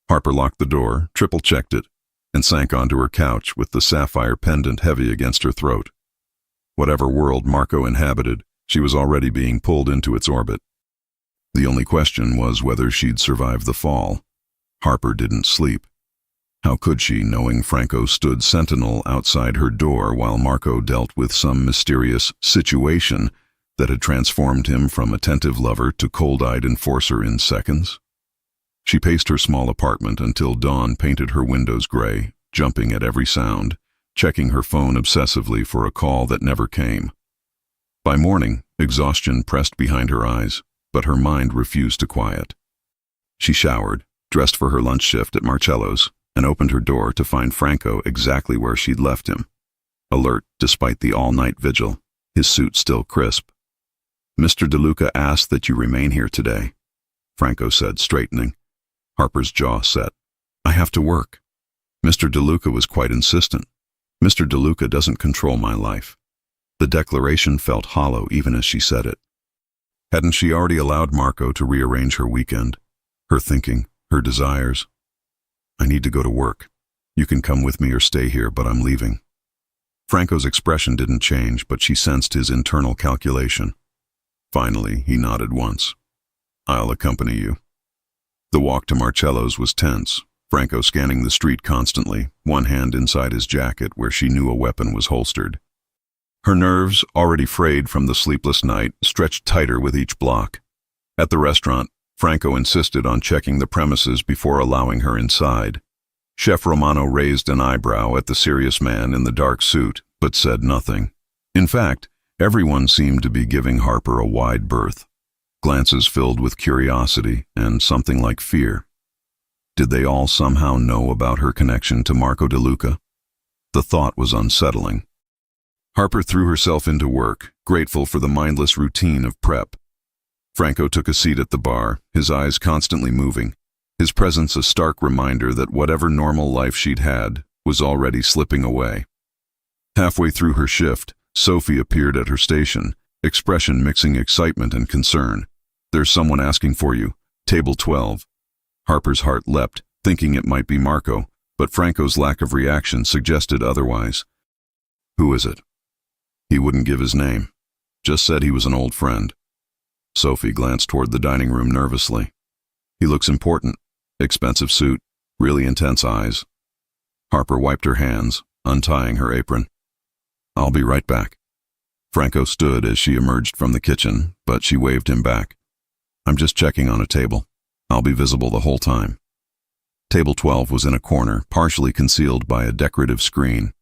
Harper locked the door, triple-checked it, and sank onto her couch with the sapphire pendant heavy against her throat. Whatever world Marco inhabited, she was already being pulled into its orbit. The only question was whether she'd survive the fall. Harper didn't sleep. How could she, knowing Franco stood sentinel outside her door while Marco dealt with some mysterious situation that had transformed him from attentive lover to cold-eyed enforcer in seconds? She paced her small apartment until dawn painted her windows gray, jumping at every sound, checking her phone obsessively for a call that never came. By morning, exhaustion pressed behind her eyes, but her mind refused to quiet. She showered, dressed for her lunch shift at Marcello's, and opened her door to find Franco exactly where she'd left him. Alert despite the all-night vigil, his suit still crisp. Mr. DeLuca asked that you remain here today, Franco said, straightening. Harper's jaw set. I have to work. Mr. DeLuca was quite insistent. Mr. DeLuca doesn't control my life. The declaration felt hollow even as she said it. Hadn't she already allowed Marco to rearrange her weekend, her thinking, her desires? I need to go to work. You can come with me or stay here, but I'm leaving. Franco's expression didn't change, but she sensed his internal calculation. Finally, he nodded once. "I'll accompany you." The walk to Marcello's was tense, Franco scanning the street constantly, one hand inside his jacket where she knew a weapon was holstered. Her nerves, already frayed from the sleepless night, stretched tighter with each block. At the restaurant, Franco insisted on checking the premises before allowing her inside. Chef Romano raised an eyebrow at the serious man in the dark suit, but said nothing. In fact, everyone seemed to be giving Harper a wide berth, glances filled with curiosity and something like fear. Did they all somehow know about her connection to Marco De Luca? The thought was unsettling. Harper threw herself into work, grateful for the mindless routine of prep. Franco took a seat at the bar, his eyes constantly moving, his presence a stark reminder that whatever normal life she'd had was already slipping away. Halfway through her shift, Sophie appeared at her station, expression mixing excitement and concern. "There's someone asking for you. Table 12. Harper's heart leapt, thinking it might be Marco, but Franco's lack of reaction suggested otherwise. "Who is it?" He wouldn't give his name, just said he was an old friend. Sophie glanced toward the dining room nervously. "He looks important. Expensive suit, really intense eyes." Harper wiped her hands, untying her apron. "I'll be right back." Franco stood as she emerged from the kitchen, but she waved him back. "I'm just checking on a table. I'll be visible the whole time." Table 12 was in a corner, partially concealed by a decorative screen.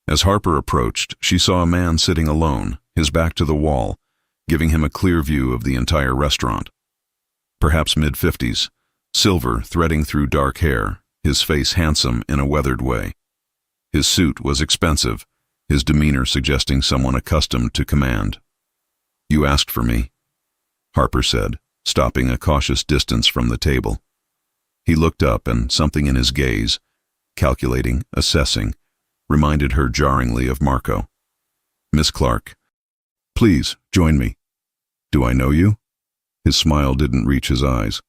As Harper approached, she saw a man sitting alone, his back to the wall, giving him a clear view of the entire restaurant. Perhaps mid-50s, silver threading through dark hair, his face handsome in a weathered way. His suit was expensive, his demeanor suggesting someone accustomed to command. "You asked for me," Harper said, stopping a cautious distance from the table. He looked up, and something in his gaze, calculating, assessing, reminded her jarringly of Marco. "Miss Clark, please join me." "Do I know you?" His smile didn't reach his eyes.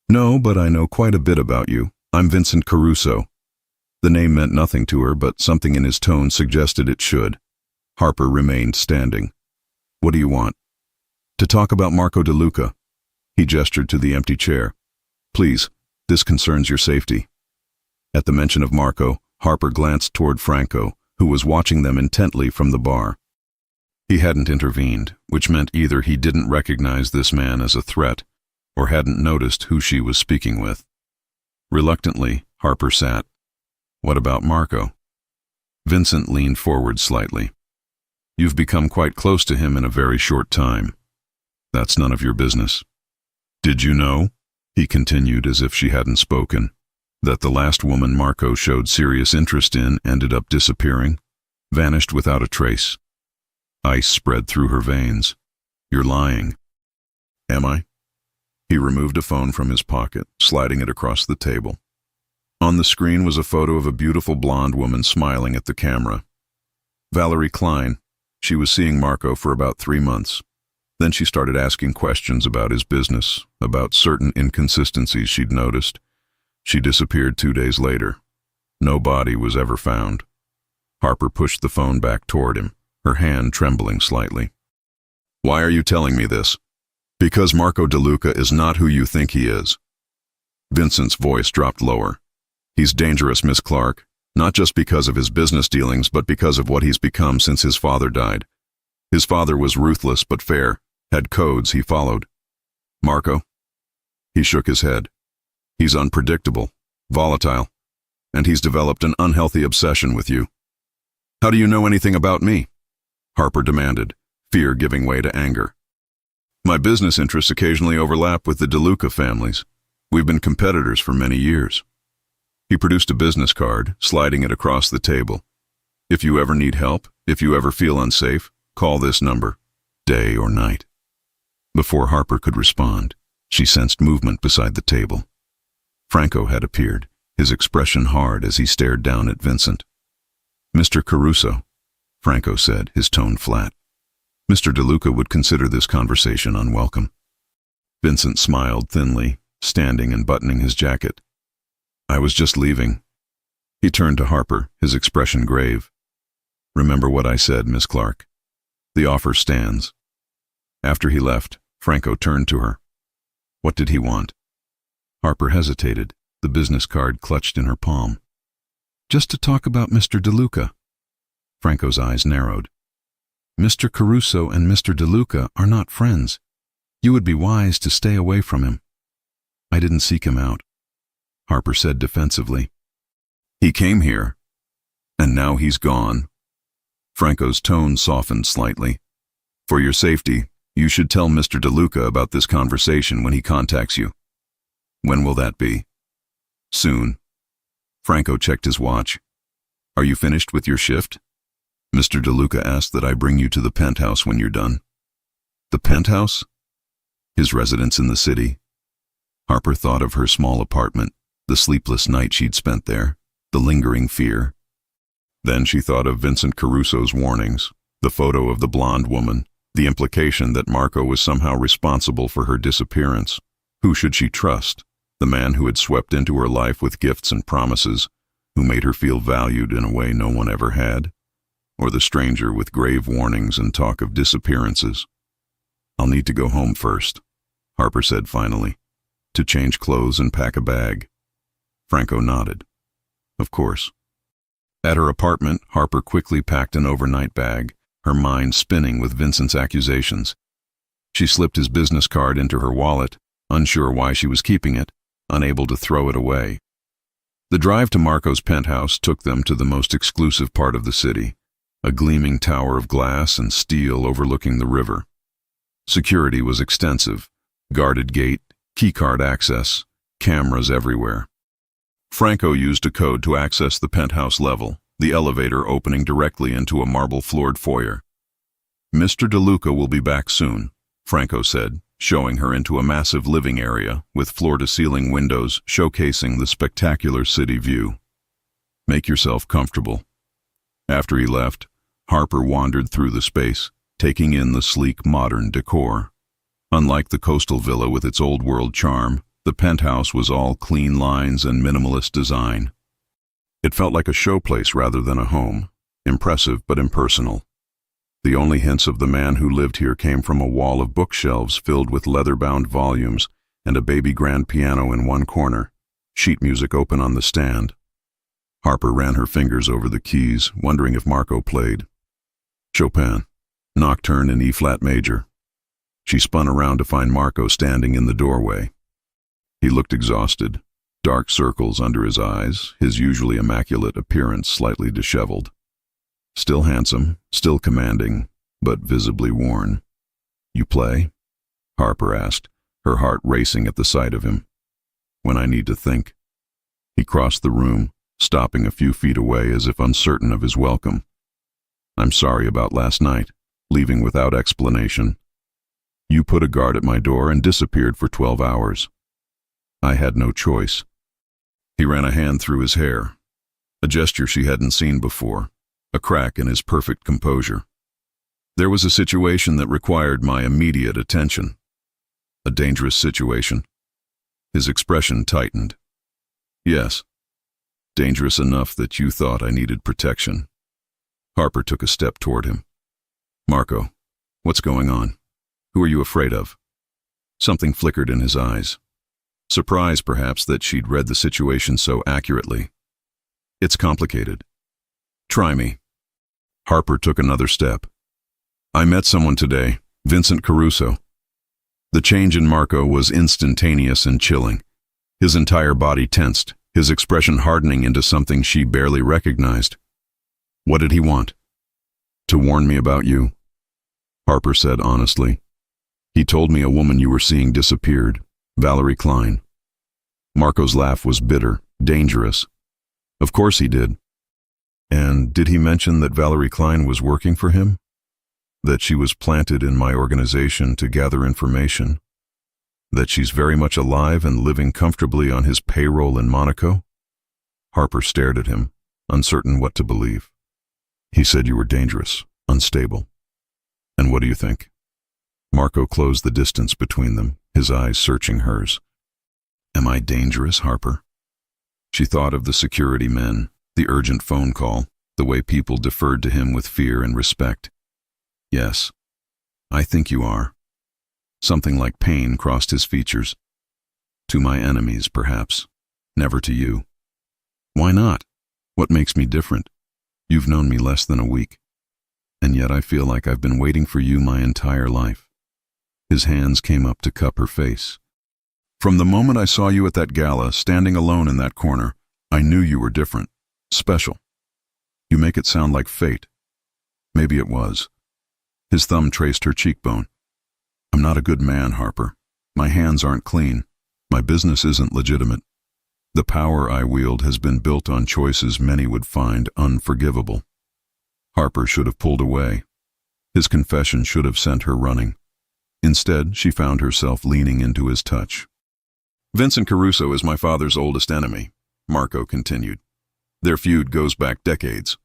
"No, but I know quite a bit about you. I'm Vincent Caruso." The name meant nothing to her, but something in his tone suggested it should. Harper remained standing. "What do you want?" "To talk about Marco De Luca." He gestured to the empty chair. "Please, this concerns your safety." At the mention of Marco, Harper glanced toward Franco, who was watching them intently from the bar. He hadn't intervened, which meant either he didn't recognize this man as a threat, or hadn't noticed who she was speaking with. Reluctantly, Harper sat. "What about Marco?" Vincent leaned forward slightly. "You've become quite close to him in a very short time. That's none of your business. Did you know," he continued as if she hadn't spoken, "that the last woman Marco showed serious interest in ended up disappearing, vanished without a trace?" Ice spread through her veins. "You're lying." "Am I?" He removed a phone from his pocket, sliding it across the table. On the screen was a photo of a beautiful blonde woman smiling at the camera. Valerie Klein. She was seeing Marco for about 3 months. Then she started asking questions about his business, about certain inconsistencies she'd noticed. She disappeared 2 days later. No body was ever found. Harper pushed the phone back toward him, her hand trembling slightly. "Why are you telling me this?" "Because Marco De Luca is not who you think he is." Vincent's voice dropped lower. "He's dangerous, Miss Clark, not just because of his business dealings, but because of what he's become since his father died. His father was ruthless but fair, had codes he followed. Marco?" He shook his head. "He's unpredictable, volatile, and he's developed an unhealthy obsession with you." "How do you know anything about me?" Harper demanded, fear giving way to anger. "My business interests occasionally overlap with the De Luca families. We've been competitors for many years." He produced a business card, sliding it across the table. "If you ever need help, if you ever feel unsafe, call this number, day or night." Before Harper could respond, she sensed movement beside the table. Franco had appeared, his expression hard as he stared down at Vincent. "Mr. Caruso," Franco said, his tone flat. "Mr. De Luca would consider this conversation unwelcome." Vincent smiled thinly, standing and buttoning his jacket. "I was just leaving." He turned to Harper, his expression grave. "Remember what I said, Miss Clark. The offer stands." After he left, Franco turned to her. What did he want? Harper hesitated, the business card clutched in her palm. Just to talk about Mr. DeLuca. Franco's eyes narrowed. Mr. Caruso and Mr. DeLuca are not friends. You would be wise to stay away from him. I didn't seek him out, Harper said defensively. He came here, and now he's gone. Franco's tone softened slightly. For your safety, you should tell Mr. DeLuca about this conversation when he contacts you. When will that be? Soon. Franco checked his watch. Are you finished with your shift? Mr. DeLuca asked that I bring you to the penthouse when you're done. The penthouse? His residence in the city. Harper thought of her small apartment, the sleepless night she'd spent there, the lingering fear. Then she thought of Vincent Caruso's warnings, the photo of the blonde woman, the implication that Marco was somehow responsible for her disappearance. Who should she trust? The man who had swept into her life with gifts and promises, who made her feel valued in a way no one ever had? Or the stranger with grave warnings and talk of disappearances? I'll need to go home first, Harper said finally, to change clothes and pack a bag. Franco nodded. Of course. At her apartment, Harper quickly packed an overnight bag, her mind spinning with Vincent's accusations. She slipped his business card into her wallet, unsure why she was keeping it, unable to throw it away. The drive to Marco's penthouse took them to the most exclusive part of the city, a gleaming tower of glass and steel overlooking the river. Security was extensive, guarded gate, keycard access, cameras everywhere. Franco used a code to access the penthouse level, the elevator opening directly into a marble-floored foyer. Mr. DeLuca will be back soon, Franco said, showing her into a massive living area with floor-to-ceiling windows showcasing the spectacular city view. Make yourself comfortable. After he left, Harper wandered through the space, taking in the sleek modern decor. Unlike the coastal villa with its old-world charm, the penthouse was all clean lines and minimalist design. It felt like a showplace rather than a home, impressive but impersonal. The only hints of the man who lived here came from a wall of bookshelves filled with leather-bound volumes and a baby grand piano in one corner, sheet music open on the stand. Harper ran her fingers over the keys, wondering if Marco played. Chopin, Nocturne in E-flat major. She spun around to find Marco standing in the doorway. He looked exhausted, dark circles under his eyes, his usually immaculate appearance slightly disheveled. Still handsome, still commanding, but visibly worn. You play? Harper asked, her heart racing at the sight of him. When I need to think. He crossed the room, stopping a few feet away as if uncertain of his welcome. I'm sorry about last night, leaving without explanation. You put a guard at my door and disappeared for 12 hours. I had no choice. He ran a hand through his hair, a gesture she hadn't seen before, a crack in his perfect composure. There was a situation that required my immediate attention. A dangerous situation. His expression tightened. Yes, dangerous enough that you thought I needed protection. Harper took a step toward him. Marco, what's going on? Who are you afraid of? Something flickered in his eyes. Surprise, perhaps, that she'd read the situation so accurately. It's complicated. Try me. Harper took another step. I met someone today, Vincent Caruso. The change in Marco was instantaneous and chilling. His entire body tensed, his expression hardening into something she barely recognized. What did he want? To warn me about you, Harper said honestly. He told me a woman you were seeing disappeared, Valerie Klein. Marco's laugh was bitter, dangerous. Of course he did. And did he mention that Valerie Klein was working for him? That she was planted in my organization to gather information? That she's very much alive and living comfortably on his payroll in Monaco? Harper stared at him, uncertain what to believe. He said you were dangerous, unstable. And what do you think? Marco closed the distance between them, his eyes searching hers. Am I dangerous, Harper? She thought of the security men, the urgent phone call, the way people deferred to him with fear and respect. Yes, I think you are. Something like pain crossed his features. To my enemies, perhaps. Never to you. Why not? What makes me different? You've known me less than a week. And yet I feel like I've been waiting for you my entire life. His hands came up to cup her face. From the moment I saw you at that gala, standing alone in that corner, I knew you were different. Special. You make it sound like fate. Maybe it was. His thumb traced her cheekbone. I'm not a good man, Harper. My hands aren't clean. My business isn't legitimate. The power I wield has been built on choices many would find unforgivable. Harper should have pulled away. His confession should have sent her running. Instead, she found herself leaning into his touch. Vincent Caruso is my father's oldest enemy, Marco continued. Their feud goes back decades.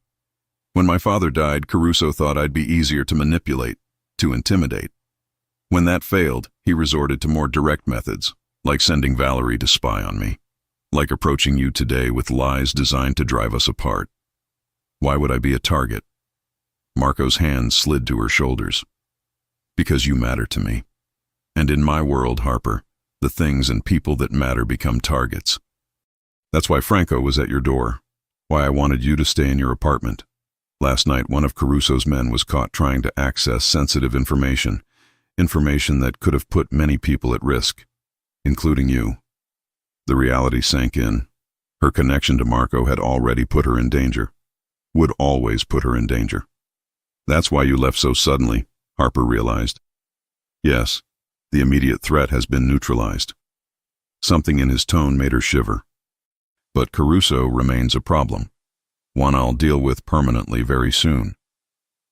When my father died, Caruso thought I'd be easier to manipulate, to intimidate. When that failed, he resorted to more direct methods, like sending Valerie to spy on me, like approaching you today with lies designed to drive us apart. Why would I be a target? Marco's hand slid to her shoulders. Because you matter to me. And in my world, Harper, the things and people that matter become targets. That's why Franco was at your door, why I wanted you to stay in your apartment. Last night, one of Caruso's men was caught trying to access sensitive information that could have put many people at risk, including you. The reality sank in. Her connection to Marco had already put her in danger, would always put her in danger. That's why you left so suddenly, Harper realized. Yes, the immediate threat has been neutralized. Something in his tone made her shiver. But Caruso remains a problem, one I'll deal with permanently very soon.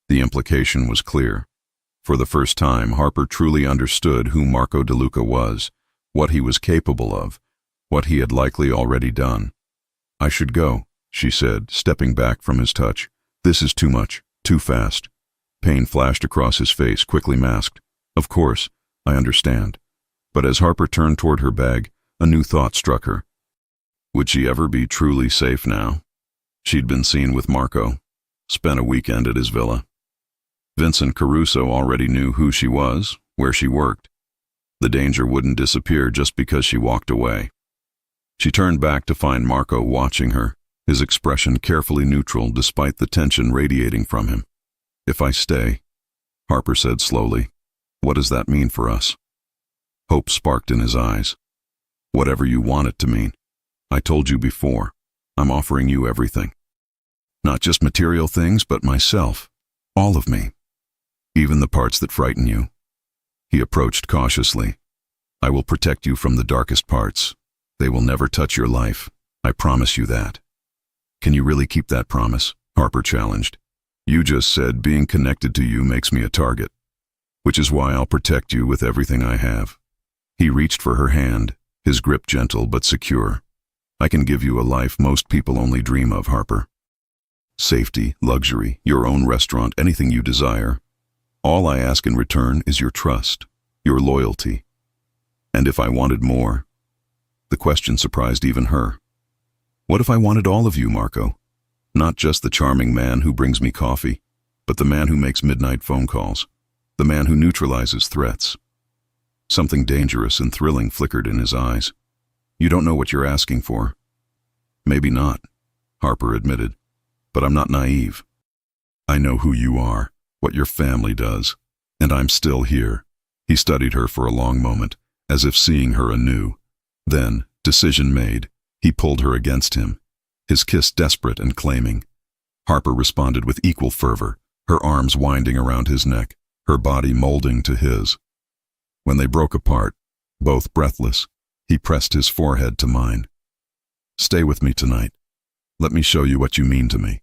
The implication was clear. For the first time, Harper truly understood who Marco DeLuca was, what he was capable of, what he had likely already done. I should go, she said, stepping back from his touch. This is too much, too fast. Pain flashed across his face, quickly masked. Of course, I understand. But as Harper turned toward her bag, a new thought struck her. Would she ever be truly safe now? She'd been seen with Marco, spent a weekend at his villa. Vincent Caruso already knew who she was, where she worked. The danger wouldn't disappear just because she walked away. She turned back to find Marco watching her, his expression carefully neutral despite the tension radiating from him. If I stay, Harper said slowly, what does that mean for us? Hope sparked in his eyes. Whatever you want it to mean. I told you before, I'm offering you everything. Not just material things, but myself. All of me. Even the parts that frighten you. He approached cautiously. I will protect you from the darkest parts. They will never touch your life. I promise you that. Can you really keep that promise? Harper challenged. You just said being connected to you makes me a target, which is why I'll protect you with everything I have. He reached for her hand, his grip gentle but secure. I can give you a life most people only dream of, Harper. Safety, luxury, your own restaurant, anything you desire. All I ask in return is your trust, your loyalty. And if I wanted more? The question surprised even her. What if I wanted all of you, Marco? Not just the charming man who brings me coffee, but the man who makes midnight phone calls, the man who neutralizes threats. Something dangerous and thrilling flickered in his eyes. You don't know what you're asking for. Maybe not, Harper admitted, but I'm not naive. I know who you are, what your family does, and I'm still here. He studied her for a long moment, as if seeing her anew. Then, decision made, he pulled her against him, his kiss desperate and claiming. Harper responded with equal fervor, her arms winding around his neck, her body molding to his. When they broke apart, both breathless, he pressed his forehead to mine. Stay with me tonight. Let me show you what you mean to me.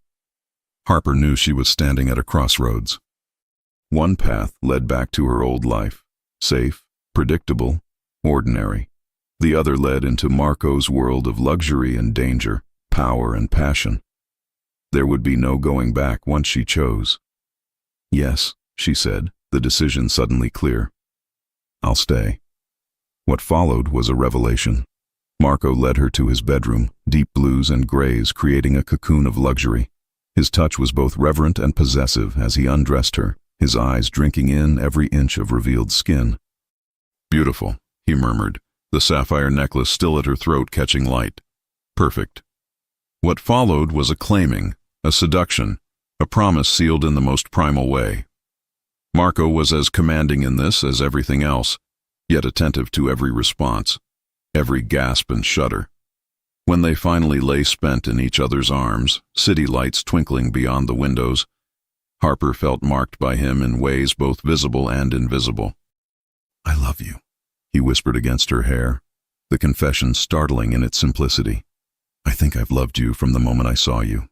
Harper knew she was standing at a crossroads. One path led back to her old life, safe, predictable, ordinary. The other led into Marco's world of luxury and danger, power and passion. There would be no going back once she chose. Yes, she said, the decision suddenly clear. I'll stay. What followed was a revelation. Marco led her to his bedroom, deep blues and grays creating a cocoon of luxury. His touch was both reverent and possessive as he undressed her, his eyes drinking in every inch of revealed skin. Beautiful, he murmured, the sapphire necklace still at her throat catching light. Perfect. What followed was a claiming, a seduction, a promise sealed in the most primal way. Marco was as commanding in this as everything else, yet attentive to every response, every gasp and shudder. When they finally lay spent in each other's arms, city lights twinkling beyond the windows, Harper felt marked by him in ways both visible and invisible. "I love you," he whispered against her hair, the confession startling in its simplicity. "I think I've loved you from the moment I saw you."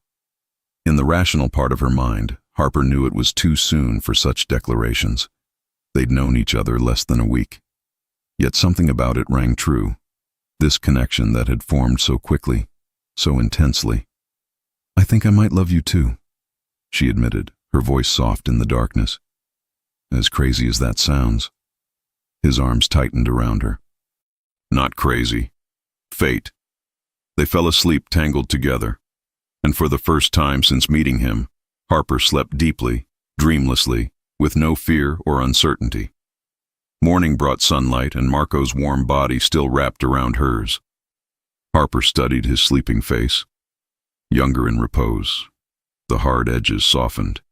In the rational part of her mind, Harper knew it was too soon for such declarations. They'd known each other less than a week. Yet something about it rang true. This connection that had formed so quickly, so intensely. "I think I might love you too," she admitted, her voice soft in the darkness. As crazy as that sounds. His arms tightened around her. Not crazy. Fate. They fell asleep tangled together, and for the first time since meeting him, Harper slept deeply, dreamlessly, with no fear or uncertainty. Morning brought sunlight and Marco's warm body still wrapped around hers. Harper studied his sleeping face. Younger in repose, the hard edges softened.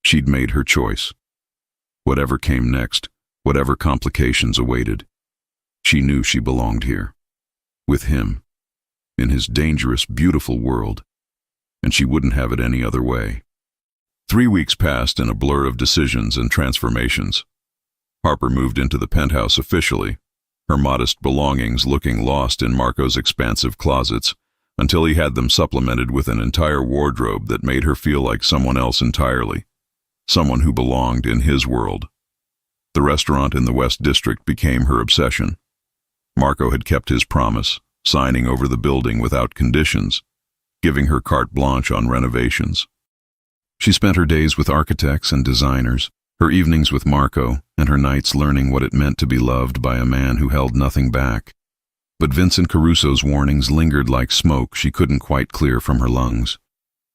She'd made her choice. Whatever came next, whatever complications awaited, she knew she belonged here, with him, in his dangerous, beautiful world, and she wouldn't have it any other way. 3 weeks passed in a blur of decisions and transformations. Harper moved into the penthouse officially, her modest belongings looking lost in Marco's expansive closets, until he had them supplemented with an entire wardrobe that made her feel like someone else entirely, someone who belonged in his world. The restaurant in the West District became her obsession. Marco had kept his promise, signing over the building without conditions, giving her carte blanche on renovations. She spent her days with architects and designers, her evenings with Marco, and her nights learning what it meant to be loved by a man who held nothing back. But Vincent Caruso's warnings lingered like smoke she couldn't quite clear from her lungs.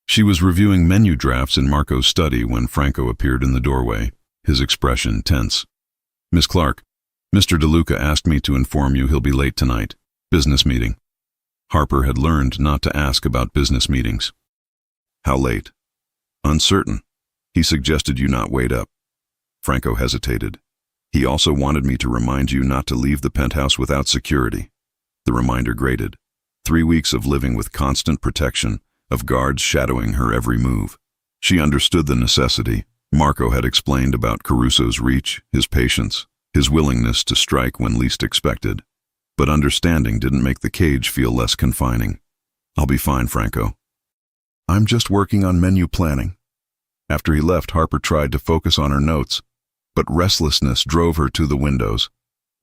She was reviewing menu drafts in Marco's study when Franco appeared in the doorway, his expression tense. "Miss Clark, Mr. DeLuca asked me to inform you he'll be late tonight. Business meeting." Harper had learned not to ask about business meetings. "How late?" "Uncertain. He suggested you not wait up." Franco hesitated. "He also wanted me to remind you not to leave the penthouse without security." The reminder grated. 3 weeks of living with constant protection, of guards shadowing her every move. She understood the necessity. Marco had explained about Caruso's reach, his patience, his willingness to strike when least expected. But understanding didn't make the cage feel less confining. "I'll be fine, Franco. I'm just working on menu planning." After he left, Harper tried to focus on her notes, but restlessness drove her to the windows.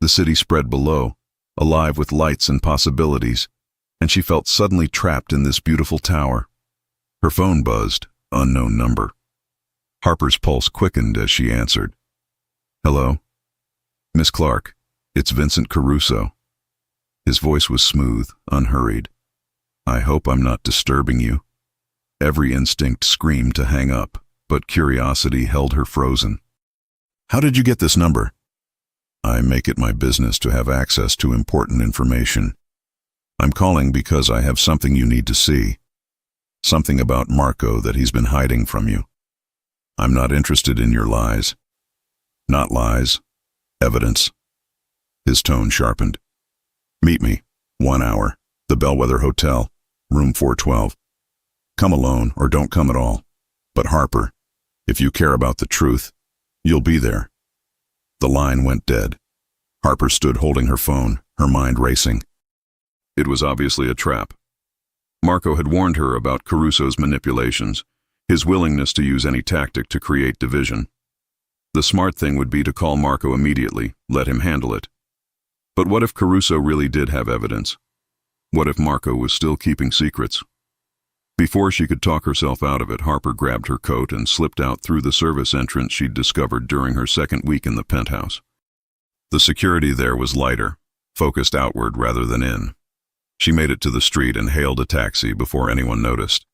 The city spread below, alive with lights and possibilities, and she felt suddenly trapped in this beautiful tower. Her phone buzzed, unknown number. Harper's pulse quickened as she answered. "Hello? Miss Clark, it's Vincent Caruso." His voice was smooth, unhurried. "I hope I'm not disturbing you." Every instinct screamed to hang up, but curiosity held her frozen. "How did you get this number?" "I make it my business to have access to important information. I'm calling because I have something you need to see. Something about Marco that he's been hiding from you. I'm not interested in your lies." "Not lies. Evidence." His tone sharpened. "Meet me, 1 hour, the Bellwether Hotel, room 412. Come alone or don't come at all. But Harper, if you care about the truth, you'll be there." The line went dead. Harper stood holding her phone, her mind racing. It was obviously a trap. Marco had warned her about Caruso's manipulations, his willingness to use any tactic to create division. The smart thing would be to call Marco immediately, let him handle it. But what if Caruso really did have evidence? What if Marco was still keeping secrets? Before she could talk herself out of it, Harper grabbed her coat and slipped out through the service entrance she'd discovered during her second week in the penthouse. The security there was lighter, focused outward rather than in. She made it to the street and hailed a taxi before anyone noticed.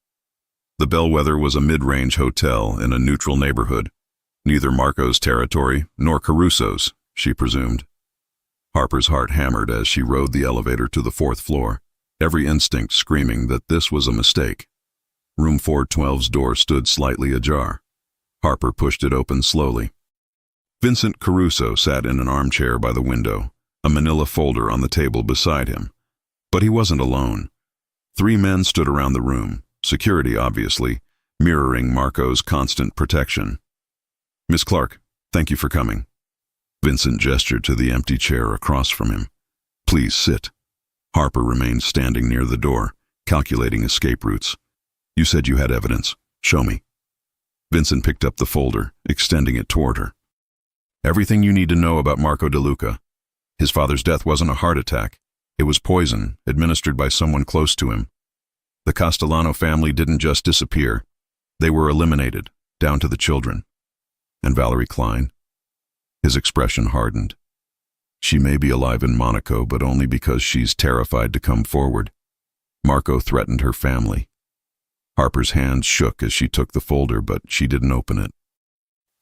The Bellwether was a mid-range hotel in a neutral neighborhood, neither Marco's territory nor Caruso's, she presumed. Harper's heart hammered as she rode the elevator to the 4th floor, every instinct screaming that this was a mistake. Room 412's door stood slightly ajar. Harper pushed it open slowly. Vincent Caruso sat in an armchair by the window, a manila folder on the table beside him. But he wasn't alone. 3 men stood around the room, security obviously, mirroring Marco's constant protection. "Miss Clark, thank you for coming." Vincent gestured to the empty chair across from him. "Please sit." Harper remained standing near the door, calculating escape routes. "You said you had evidence. Show me." Vincent picked up the folder, extending it toward her. "Everything you need to know about Marco DeLuca. His father's death wasn't a heart attack. It was poison, administered by someone close to him. The Castellano family didn't just disappear. They were eliminated, down to the children." "And Valerie Klein?" His expression hardened. "She may be alive in Monaco, but only because she's terrified to come forward. Marco threatened her family." Harper's hand shook as she took the folder, but she didn't open it.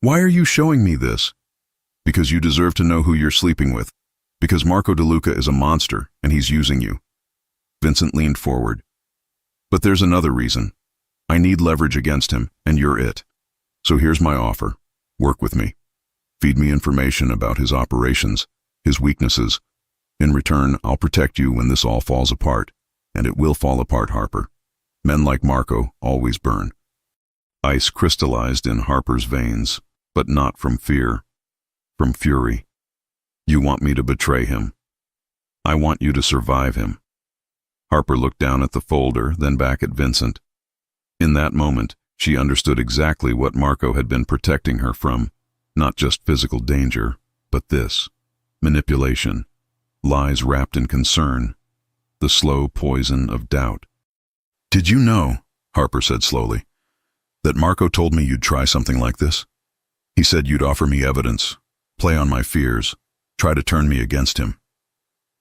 "Why are you showing me this?" "Because you deserve to know who you're sleeping with. Because Marco DeLuca is a monster, and he's using you." Vincent leaned forward. "But there's another reason. I need leverage against him, and you're it. So here's my offer. Work with me. Feed me information about his operations, his weaknesses. In return, I'll protect you when this all falls apart. And it will fall apart, Harper. Men like Marco always burn." Ice crystallized in Harper's veins, but not from fear. From fury. "You want me to betray him. I want you to survive him." Harper looked down at the folder, then back at Vincent. In that moment, she understood exactly what Marco had been protecting her from. Not just physical danger, but this. Manipulation. Lies wrapped in concern. The slow poison of doubt. "Did you know," Harper said slowly, "that Marco told me you'd try something like this? He said you'd offer me evidence, play on my fears, try to turn me against him."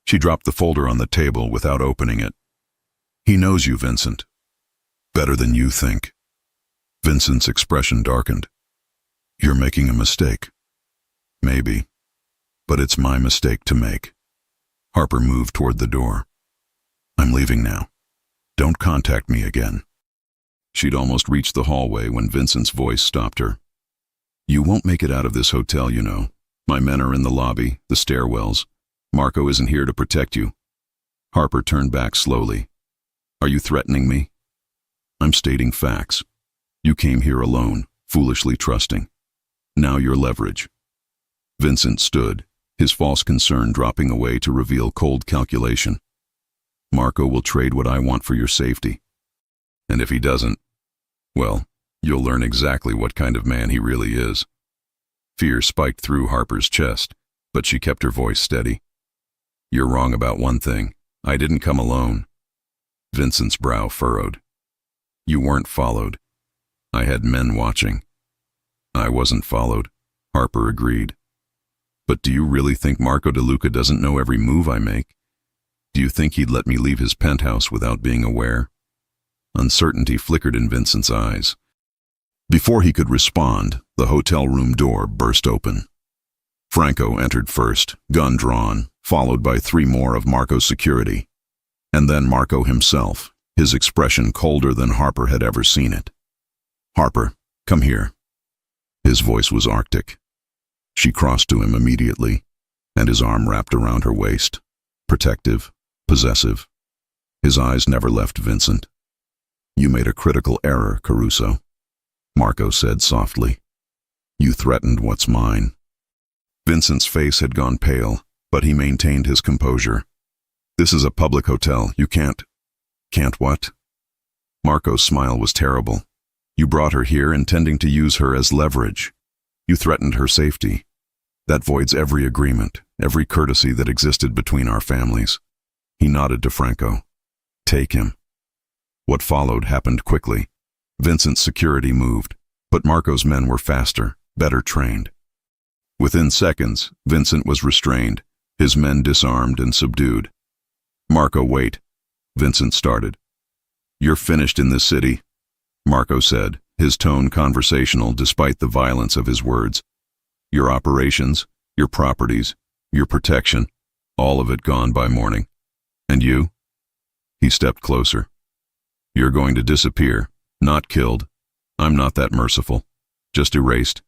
She dropped the folder on the table without opening it. "He knows you, Vincent. Better than you think." Vincent's expression darkened. "You're making a mistake." "Maybe. But it's my mistake to make." Harper moved toward the door. "I'm leaving now. Don't contact me again." She'd almost reached the hallway when Vincent's voice stopped her. "You won't make it out of this hotel, you know. My men are in the lobby, the stairwells. Marco isn't here to protect you." Harper turned back slowly. "Are you threatening me?" "I'm stating facts. You came here alone, foolishly trusting. Now you're leverage." Vincent stood, his false concern dropping away to reveal cold calculation. "Marco will trade what I want for your safety. And if he doesn't, well, you'll learn exactly what kind of man he really is." Fear spiked through Harper's chest, but she kept her voice steady. "You're wrong about one thing. I didn't come alone." Vincent's brow furrowed. "You weren't followed. I had men watching." "I wasn't followed," Harper agreed. "But do you really think Marco DeLuca doesn't know every move I make? Do you think he'd let me leave his penthouse without being aware?" Uncertainty flickered in Vincent's eyes. Before he could respond, the hotel room door burst open. Franco entered first, gun drawn, followed by 3 more of Marco's security. And then Marco himself, his expression colder than Harper had ever seen it. "Harper, come here." His voice was arctic. She crossed to him immediately, and his arm wrapped around her waist, protective, possessive. His eyes never left Vincent. "You made a critical error, Caruso," Marco said softly. "You threatened what's mine." Vincent's face had gone pale, but he maintained his composure. "This is a public hotel. You can't..." "Can't what?" Marco's smile was terrible. "You brought her here intending to use her as leverage. You threatened her safety. That voids every agreement, every courtesy that existed between our families." He nodded to Franco. "Take him." What followed happened quickly. Vincent's security moved, but Marco's men were faster, better trained. Within seconds, Vincent was restrained, his men disarmed and subdued. "Marco, wait," Vincent started. "You're finished in this city," Marco said, his tone conversational despite the violence of his words. "Your operations, your properties, your protection, All of it gone by morning. And you? He stepped closer. You're going to disappear, not killed. I'm not that merciful. Just erased.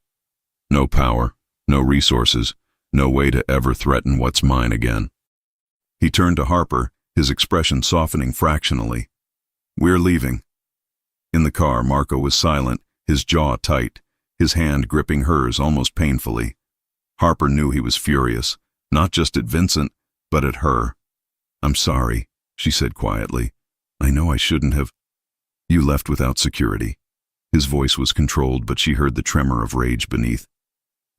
No power, no resources, no way to ever threaten what's mine again. He turned to Harper, his expression softening fractionally. We're leaving. In the car, Marco was silent, his jaw tight, his hand gripping hers almost painfully. Harper knew he was furious, not just at Vincent, but at her. I'm sorry, she said quietly. I know I shouldn't have. You left without security. His voice was controlled, but she heard the tremor of rage beneath.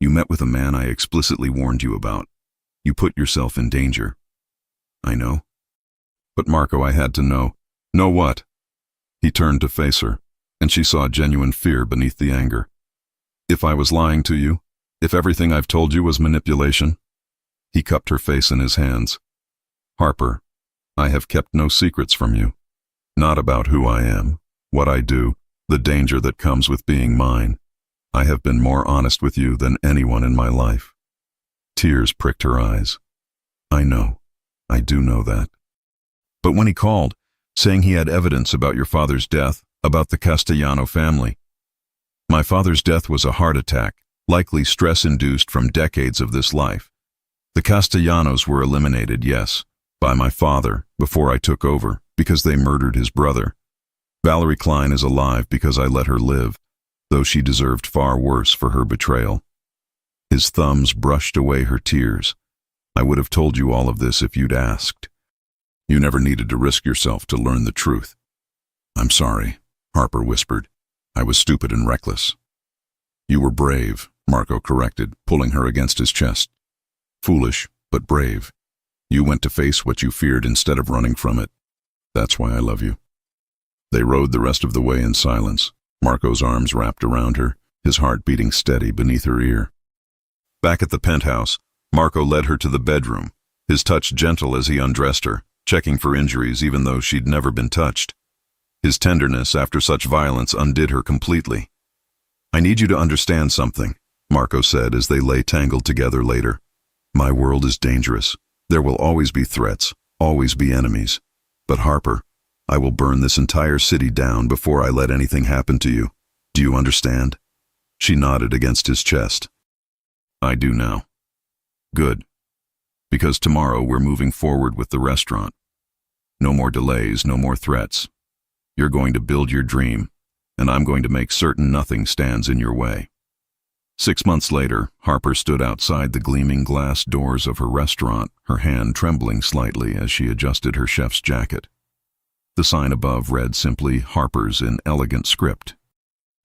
You met with a man I explicitly warned you about. You put yourself in danger. I know. But Marco, I had to know. Know what? He turned to face her, and she saw genuine fear beneath the anger. If I was lying to you, if everything I've told you was manipulation. He cupped her face in his hands. Harper, I have kept no secrets from you. Not about who I am, what I do, the danger that comes with being mine. I have been more honest with you than anyone in my life. Tears pricked her eyes. I know. I do know that. But when he called, saying he had evidence about your father's death, about the Castellano family. My father's death was a heart attack, likely stress-induced from decades of this life. The Castellanos were eliminated, yes, by my father before I took over, because they murdered his brother. Valerie Klein is alive because I let her live, though she deserved far worse for her betrayal. His thumbs brushed away her tears. I would have told you all of this if you'd asked. You never needed to risk yourself to learn the truth. I'm sorry, Harper whispered. I was stupid and reckless. You were brave, Marco corrected, pulling her against his chest. Foolish, but brave. You went to face what you feared instead of running from it. That's why I love you. They rode the rest of the way in silence, Marco's arms wrapped around her, his heart beating steady beneath her ear. Back at the penthouse, Marco led her to the bedroom, his touch gentle as he undressed her, checking for injuries even though she'd never been touched. His tenderness after such violence undid her completely. I need you to understand something, Marco said as they lay tangled together later. My world is dangerous. There will always be threats, always be enemies. But Harper, I will burn this entire city down before I let anything happen to you. Do you understand? She nodded against his chest. I do now. Good. Because tomorrow we're moving forward with the restaurant. No more delays, no more threats. You're going to build your dream, and I'm going to make certain nothing stands in your way. 6 months later, Harper stood outside the gleaming glass doors of her restaurant, her hand trembling slightly as she adjusted her chef's jacket. The sign above read simply, Harper's in elegant script.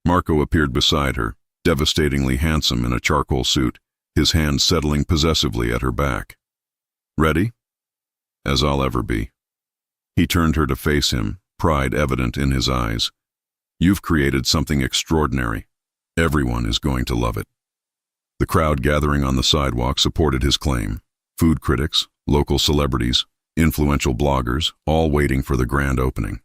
Marco appeared beside her, devastatingly handsome in a charcoal suit, his hand settling possessively at her back. Ready? As I'll ever be. He turned her to face him, pride evident in his eyes. You've created something extraordinary. Everyone is going to love it. The crowd gathering on the sidewalk supported his claim. Food critics, local celebrities, influential bloggers, all waiting for the grand opening.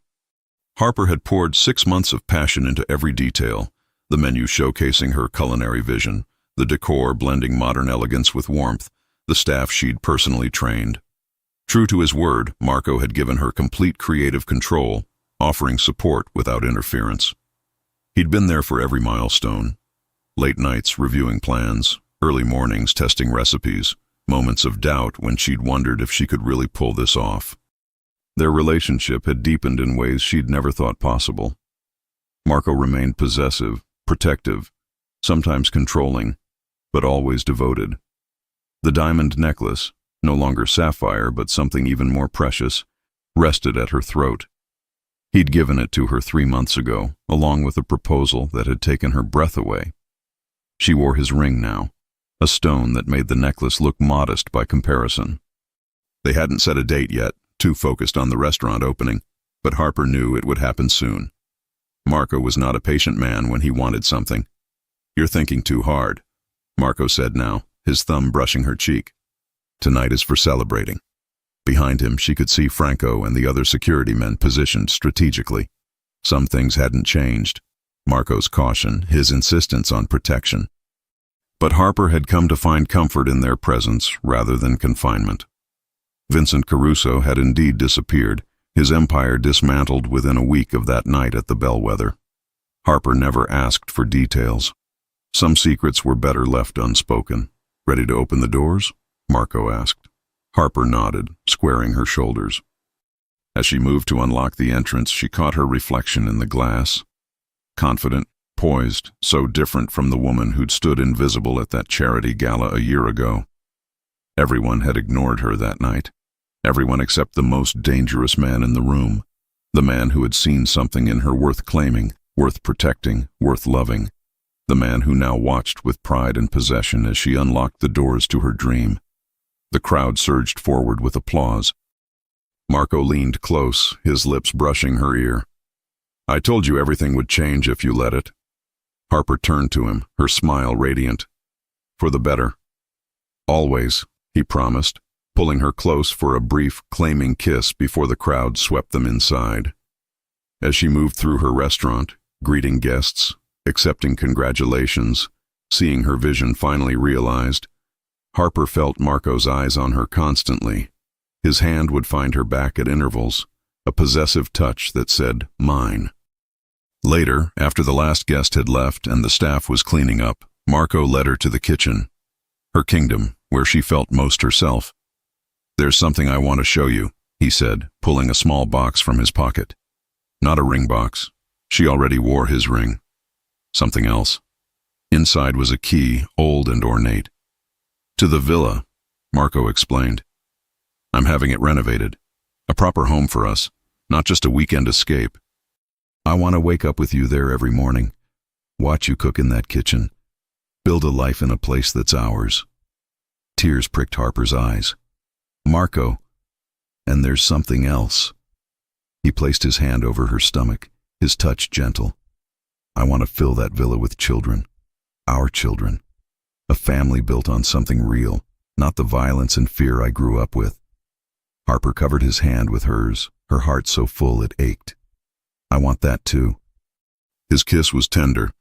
Harper had poured 6 months of passion into every detail, the menu showcasing her culinary vision, the decor blending modern elegance with warmth, the staff she'd personally trained. True to his word, Marco had given her complete creative control, offering support without interference. He'd been there for every milestone. Late nights reviewing plans, early mornings testing recipes, moments of doubt when she'd wondered if she could really pull this off. Their relationship had deepened in ways she'd never thought possible. Marco remained possessive, protective, sometimes controlling, but always devoted. The diamond necklace, no longer sapphire but something even more precious, rested at her throat. He'd given it to her 3 months ago, along with a proposal that had taken her breath away. She wore his ring now, a stone that made the necklace look modest by comparison. They hadn't set a date yet, too focused on the restaurant opening, but Harper knew it would happen soon. Marco was not a patient man when he wanted something. You're thinking too hard, Marco said now, his thumb brushing her cheek. Tonight is for celebrating. Behind him, she could see Franco and the other security men positioned strategically. Some things hadn't changed. Marco's caution, his insistence on protection. But Harper had come to find comfort in their presence rather than confinement. Vincent Caruso had indeed disappeared, his empire dismantled within a week of that night at the Bellwether. Harper never asked for details. Some secrets were better left unspoken. "Ready to open the doors?" Marco asked. Harper nodded, squaring her shoulders. As she moved to unlock the entrance, she caught her reflection in the glass. Confident, poised, so different from the woman who'd stood invisible at that charity gala a year ago. Everyone had ignored her that night. Everyone except the most dangerous man in the room. The man who had seen something in her worth claiming, worth protecting, worth loving. The man who now watched with pride and possession as she unlocked the doors to her dream. The crowd surged forward with applause. Marco leaned close, his lips brushing her ear. "I told you everything would change if you let it." Harper turned to him, her smile radiant. "For the better." "Always," he promised, pulling her close for a brief, claiming kiss before the crowd swept them inside. As she moved through her restaurant, greeting guests, accepting congratulations, seeing her vision finally realized, Harper felt Marco's eyes on her constantly. His hand would find her back at intervals, a possessive touch that said, "Mine." Later, after the last guest had left and the staff was cleaning up, Marco led her to the kitchen, her kingdom, where she felt most herself. "There's something I want to show you," he said, pulling a small box from his pocket. Not a ring box. She already wore his ring. Something else. Inside was a key, old and ornate. "To the villa," Marco explained. "I'm having it renovated. A proper home for us, not just a weekend escape. I want to wake up with you there every morning, watch you cook in that kitchen, build a life in a place that's ours." Tears pricked Harper's eyes. "Marco, and there's something else." He placed his hand over her stomach, his touch gentle. "I want to fill that villa with children, our children, a family built on something real, not the violence and fear I grew up with." Harper covered his hand with hers, her heart so full it ached. "I want that too." His kiss was tender,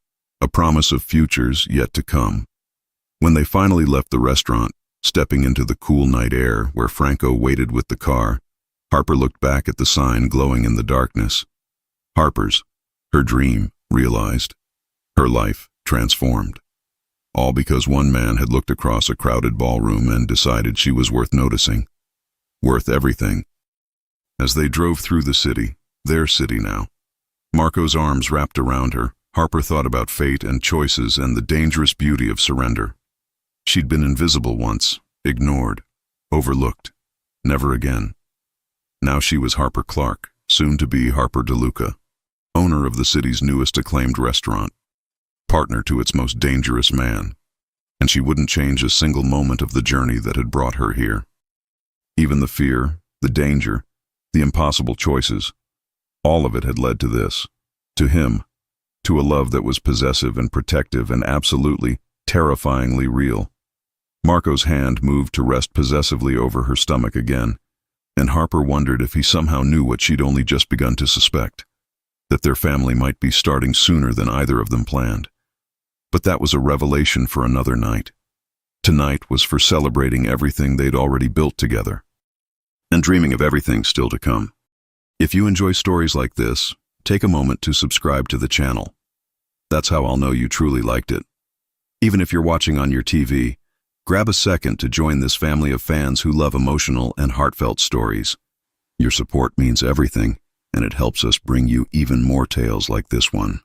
a promise of futures yet to come. When they finally left the restaurant, stepping into the cool night air where Franco waited with the car, Harper looked back at the sign glowing in the darkness. Harper's, her dream, realized. Her life transformed. All because one man had looked across a crowded ballroom and decided she was worth noticing. Worth everything. As they drove through the city, their city now, Marco's arms wrapped around her, Harper thought about fate and choices and the dangerous beauty of surrender. She'd been invisible once, ignored, overlooked, never again. Now she was Harper Clark, soon to be Harper DeLuca, owner of the city's newest acclaimed restaurant, partner to its most dangerous man, and she wouldn't change a single moment of the journey that had brought her here. Even the fear, the danger, the impossible choices, all of it had led to this, to him, to a love that was possessive and protective and absolutely, terrifyingly real. Marco's hand moved to rest possessively over her stomach again, and Harper wondered if he somehow knew what she'd only just begun to suspect, that their family might be starting sooner than either of them planned. But that was a revelation for another night. Tonight was for celebrating everything they'd already built together, and dreaming of everything still to come. If you enjoy stories like this, take a moment to subscribe to the channel. That's how I'll know you truly liked it. Even if you're watching on your TV, grab a second to join this family of fans who love emotional and heartfelt stories. Your support means everything, and it helps us bring you even more tales like this one.